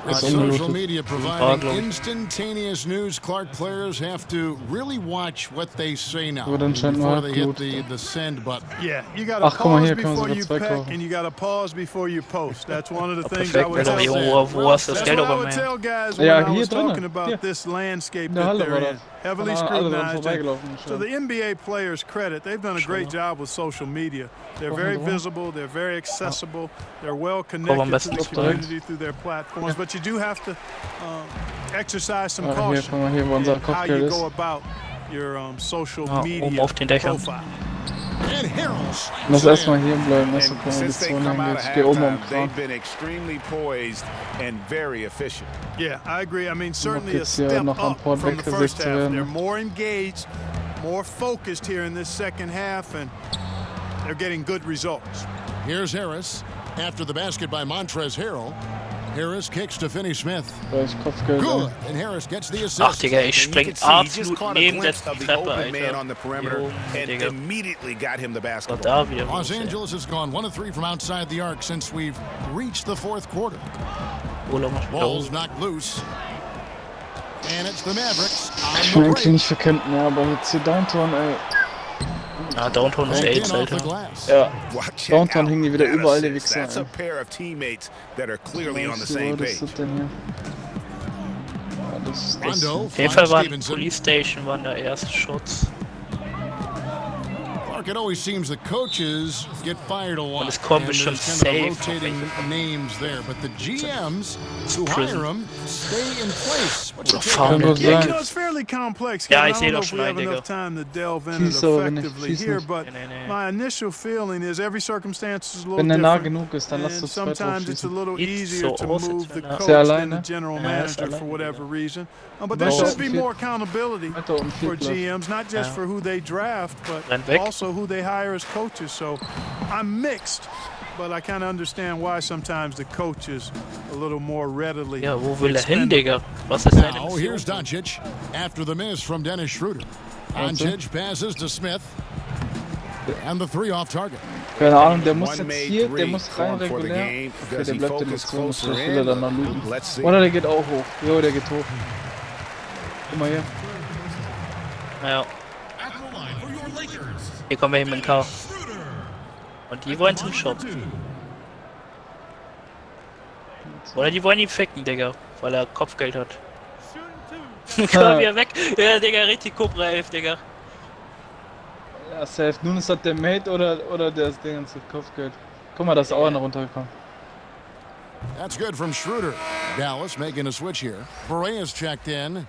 Ist Social ungelootet. media providing instantaneous news. Clark players have to really watch what they say now Wird anscheinend before nur they hit Blut. the send button. Yeah, you got to Ach, guck mal, pause hier kann man before sogar you zwei peck, kaufen. and you got to pause before you post. That's one of the things I Perfekt, would Alter, tell Junge, wo hast du das That's Geld what I aber would mehr? tell guys Ja, when I hier was talking drinnen. about Hier. this landscape In der that Halle they're war in. das. Heavily Alle dran scrutinized. vorbeigelaufen. To the NBA players' credit, they've done a great job with social media. They're very visible, they're very accessible, they're well connected to the community through their platforms. But you do have to exercise some Hier, caution guck mal hier, wo unser in how Kopfgeld you ist. go about your social oben media auf den Dächern. profile. And Harris. Lass erstmal hier bleiben, lass And gucken, wo die since they Zone come out hingeht. of Ich geh oben am halftime, Kran. they've been extremely poised and very efficient. Yeah, I agree. I mean, certainly a jetzt hier step noch am up Port from the weggesetzt first zu half. werden. They're more engaged, more focused here in this second half, and they're getting good results. Here's Harris after the basket by Montrezl Harrell. Harris kicks to Finney Smith. Kopfgeld. Good. And Harris gets the assist. Ach, Digga, ich spring absolut neben der Treppe, Alter. Und da wieder. Los Angeles has gone 1 of 3 from outside the arc since we've reached the 4th quarter. Ball's knocked loose. And it's the Mavericks. Ich will eigentlich nicht verkämpfen, ja, aber jetzt hier Downtown, ey. Ja, Downtown ist AIDS, Alter. Ja, Downtown hingen die wieder überall, die Wichser. That's a pair of teammates that are clearly on the Was same ist page. das denn hier? Ja, das ist das. Auf jeden Fall war Police Station war der erste Schutz. It always seems the coaches get fired a lot. Und es kommt and bestimmt there's kind of safe. rotating names there, but the GMs who hire them stay in place. What's your Fahren take? wir You know, it's fairly complex. Ja, Kevin. ich I sehe don't know doch if schon we ein, have Digga. enough time to delve into it Schieß aber nicht, effectively schieß here, nicht. but my initial feeling is every circumstance is a little Wenn der nah different. genug ist, dann lass And uns zwei drauf sometimes it's a schießen. little Sieht easier so to aus, move als the wenn er- coach Ist er than the alleine? general Ja, er ist manager for alleine, whatever ja. reason. But Ja, there should ist be okay. more accountability Hat er um for 4 Platz. GMs, not just Ja. for who they draft, but Rennt weg. also who they hire as coaches. So I'm mixed, but I kind of understand why sometimes the coach is a little more readily. Ja, wo will er hin, expendable. Digga? Was ist seine Now here's Mission? Doncic after the miss from Dennis Schroeder. Doncic passes to Smith. And the 3 off target. Keine Ahnung, der muss jetzt hier, der muss rein regulär. Okay, der bleibt in der Zone, das will er dann noch looten. Oder der geht auch hoch. Jo, der geht hoch. Guck mal hier. Ja. Hier kommen wir hin mit dem K. Und die wollen zum Shop. Oder die wollen ihn ficken, Digga. Weil er Kopfgeld hat. Komm wieder weg. Ja, Digga, richtig Cobra 11, Digga. Ja, safe. Nun ist das der Mate oder der Ding ins Kopfgeld. Guck mal, da ist auch einer runtergekommen. That's good from Schroeder. Dallas making a switch here. Pereira's checked in.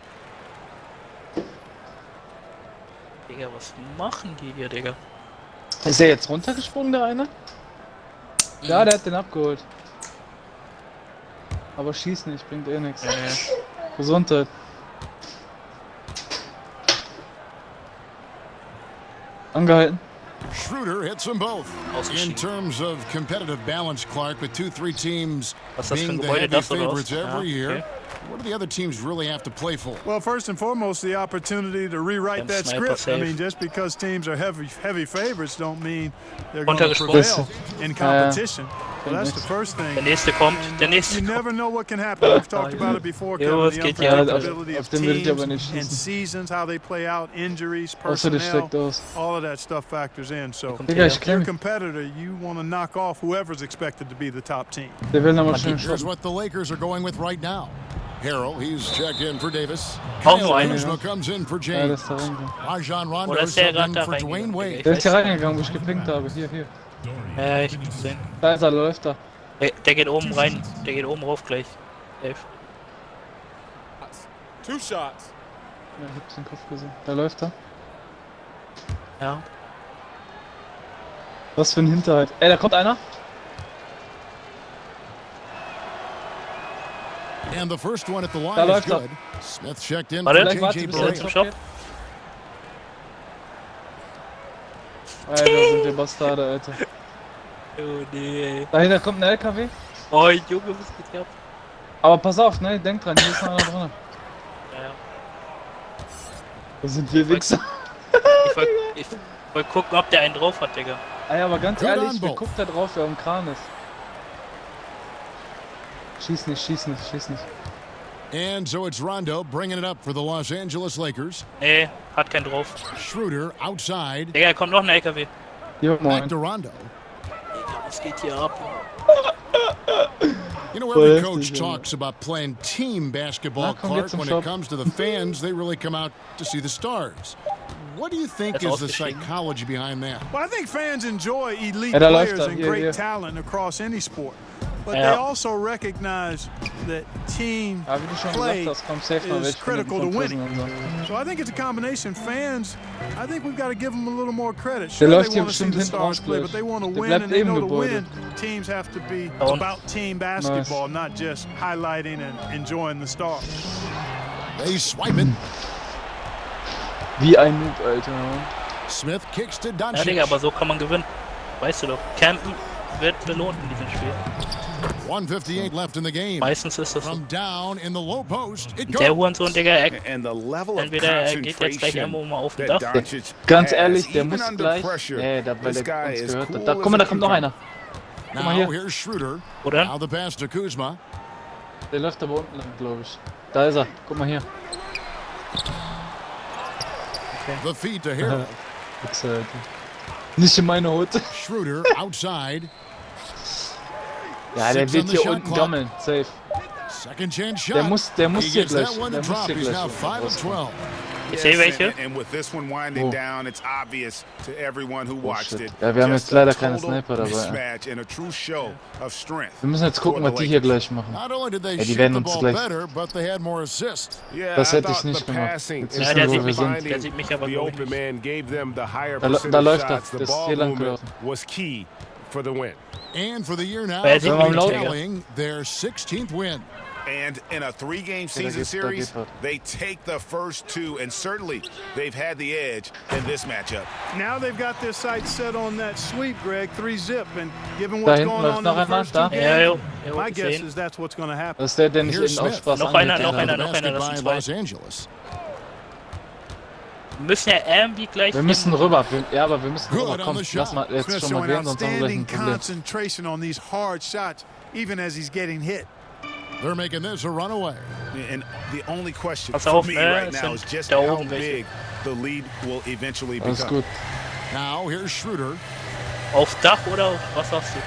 Digga, was machen die hier, Digga? Ist der jetzt runtergesprungen, der eine? Ja, der hat den abgeholt. Aber schieß nicht, bringt eh nichts. Gesundheit. Angehalten. Schroeder hits them both. In terms of competitive balance, Clark, with 2-3 teams being the heavy favorites every year, what do the other teams really have to play for? Well, first and foremost, the opportunity to rewrite that script. I mean, just because teams are heavy favorites don't mean they're going to prevail in competition. Well, that's the first thing. Der nächste kommt, der nächste You kommt. never know what can happen. We've talked about it before, Jo, Kevin. es The geht ja. unpredictability of Auf den will ich aber teams nicht and schießen. seasons, how they play out, injuries, Außer der personnel, steckt aus. all of that stuff factors in. So, Digga, ich if you're a klemm. competitor, you want to knock off whoever's expected to be the top team. Der will nochmal schön Here's stoppen. what the Lakers are going with right now. Harrell, he's checked in for Davis. Auch Kyle nur eine. Kuzma comes in for Ja, James. das ist da reingegangen. Rajon Rondo Oder ist der subbed gerade in da for Dwayne reingegangen? Wade. Der ist hier reingegangen, wo ich gepinkt habe. Hier, hier. Ja, ich hab's gesehen. Da ist er, läuft da. Der geht oben rein. Der geht oben rauf gleich. 11. 2 shots. Ja, ich hab's den Kopf gesehen. Da läuft er. Ja. Was für ein Hinterhalt. Ey, da kommt einer. And the first one at the line Da is läuft er. good. Smith checked in Warte, for Vielleicht warte JJ bis er zum zum Shop. Shop. Alter, sind wir Bastarde, Alter. Oh nee. Dahinter kommt ein LKW. Oh Junge, was geht hier ab? Aber pass auf, ne? Denk dran, hier ist noch einer drin. Ja, ja. Da sind wir Wichser. Ich wollte gucken, ob der einen drauf hat, Digga. Ey, aber ganz Good ehrlich, on wer both. guckt da drauf, wer am Kran ist? Schieß nicht, schieß nicht, schieß nicht. And so it's Rondo bringing it up for the Los Angeles Lakers. Nee, hat keinen drauf. Schroeder outside. Digga, kommt noch ein LKW. Jo, Back moin. to Rondo. Was geht hier ab? You know, every Voll coach heftig, ja. talks about playing team basketball, Na, komm, Clark. jetzt zum When Shop. it comes to the fans, they really come out to see the stars. What do you think That's is the ausgestiegen. psychology behind that? Well, I think fans enjoy elite Ja, da läuft players er. and Hier, great hier. talent across any sport. But Ja. they also recognize that team Ja, wie du schon play gesagt hast, kommt safe noch is welche von den critical to Franzosen winning. und so. So I think it's a combination. Fans, I think we've got to give them a little more credit. Der Sure, läuft they hier want to see bestimmt the hinten stars raus play, gleich. but they want to Der win, bleibt and they eben know to Gebäude. win, teams have to be Und? about team basketball, not just highlighting and enjoying the stars. They swipe it. Wie ein Noob, Alter. Smith kicks to Ja, Doncic. Digga, aber so kann man gewinnen. Weißt du doch. Campen wird belohnt in diesem Spiel. 1:58 left in the game. Meistens ist das so. From down in the low post, it Der goes. Hurensohn, Digga, Entweder er geht jetzt gleich irgendwo mal auf dem Dach. Ganz ehrlich, der muss gleich. Nee, weil der uns gehört hat. Da, guck mal, da kommt noch einer. Guck mal Now hier. here's Schroeder. Oder? Now the pass to Kuzma. Der läuft aber unten lang, glaube ich. Da ist er. Guck mal hier. The feed to Harrell. Nicht in meine Hut. Schroeder outside. Ja, der wird hier unten gammeln. Safe. Second chance shot. Der muss hier gleich. That one to drop. He's now 5 of 12. Ich sehe welche. And with this one winding down, it's obvious to everyone who watched it. Ja, wir haben jetzt leider keine Sniper dabei. Mismatch and a true show of strength. Wir müssen jetzt gucken, was die hier gleich machen. Not only did they Ja, die shoot werden the uns ball gleich. better, but they had more assists. Das hätte ich nicht gemacht. Jetzt Ja, wissen der wir, sieht wo wir mich, sind. der sieht mich aber The glaub ich open nicht. man gave them the higher Da percentage läuft er. shots. The Das ist ball hier lang movement gelaufen. was key for the win. And for the year now, Wer they'll sieht be mich, tallying their 16th win. And in a 3-game season geht series, was. they take the first 2, and certainly they've had the edge in this matchup. Now they've got their sights set on that sweep, Greg, 3-zip, and given Da what's hinten going läuft on in noch the einer. first Da. two Ja, games, jo, my guess gesehen. is that's what's going to happen. Das ist der nicht Here's innen auf Smith. Spaß Noch einer, angeht. noch einer, The noch einer, basket das by sind zwei. Los Angeles. Wir müssen ja irgendwie gleich. Wir müssen rüber. Ja, aber wir müssen Good rüber. on Komm, the shot. lass mal jetzt Smith schon mal showing gehen, sonst haben wir gleich outstanding ein Problem. concentration on these hard shots, even as he's getting hit. They're making this a runaway. And the only question Pass for auf, me ne? right Es now is sind just da how oben welche. big the lead will eventually Alles become. gut. Now here's Schroeder. Auf Dach oder auf, was sagst du?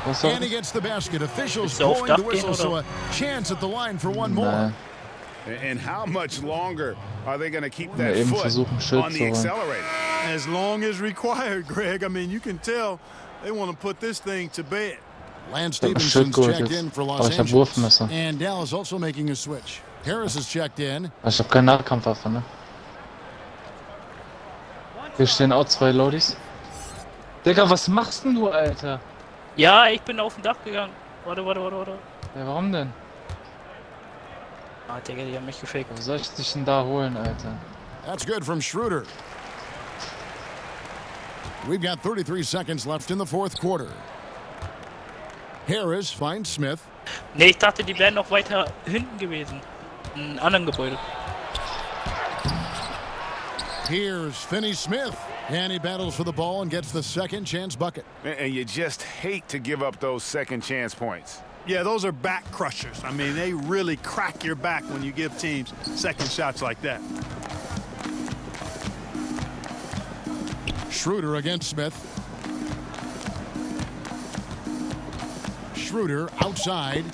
Was soll And he gets the basket. Officials Willst du auf blowing the Dach gehen, whistle, so oder? a chance at the line for one more. Nein. And how much longer are they going to keep Ja, that eben foot versuchen, Schild on zu the holen. accelerator? As long as required, Greg. I mean, you can tell they want to put this thing to bed. Lance Ich hab ein Schild Stevenson's geholt checked jetzt. in for Aber Los ich hab Angeles. Wurfmesser. And Dallas also making a switch. Harris is checked in. Aber ich hab keine Nahkampfwaffe, ne? Hier stehen auch 2 Lodis. Digga, was machst denn du, Alter? Ja, ich bin auf dem Dach gegangen. Warte. Ja, warum denn? Ah, Digga, die haben mich gefaked. Wo soll ich dich denn da holen, Alter? That's good from Schroeder. We've got 33 seconds left in the fourth quarter. Harris finds Smith. Ne, ich dachte, die wären noch weiter hinten gewesen. In einem anderen Gebäude. Here's Finney Smith. And he battles for the ball and gets the second chance bucket. And you just hate to give up those second chance points. Yeah, those are back crushers. I mean, they really crack your back when you give teams second shots like that. Schroeder against Smith. Schroeder outside.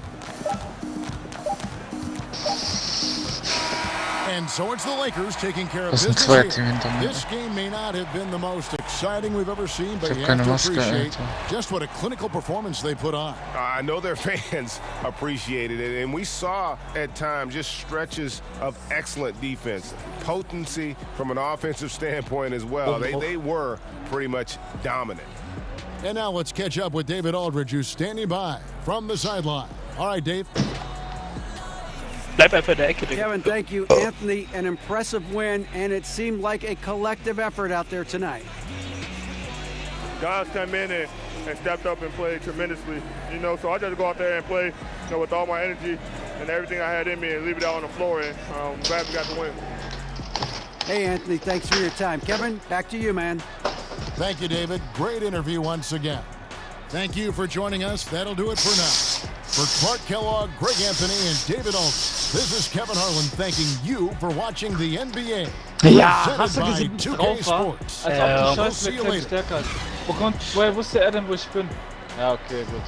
And so it's the Lakers taking care of Das sind business 2 here. Team hinter mir. This game may not have been the most exciting we've ever seen, but Ich you hab have keine to Maske, appreciate Alter. just what a clinical performance they put on. I know their fans appreciated it, and we saw at times just stretches of excellent defense, potency from an offensive standpoint as well. They were pretty much dominant. And now let's catch up with David Aldridge, who's standing by from the sideline. All right, Dave. Bleib einfach in der Ecke, Digga. Kevin, thank you. Anthony, an impressive win, and it seemed like a collective effort out there tonight. Guys come in and stepped up and played tremendously, so I just go out there and play, with all my energy and everything I had in me and leave it out on the floor, and I'm glad we got the win. Hey, Anthony, thanks for your time. Kevin, back to you, man. Thank you, David. Great interview once again. Thank you for joining us. That'll do it for now. For Clark Kellogg, Greg Anthony, and David Aldridge, this is Kevin Harlan thanking you for watching the NBA. Ja, Presented hast du by gesehen, wie 2K drauf war? Sports. Als ob die We'll Chance see you wäre later. stärker. Woher wusste er denn, wo ich bin? Ja, okay, gut.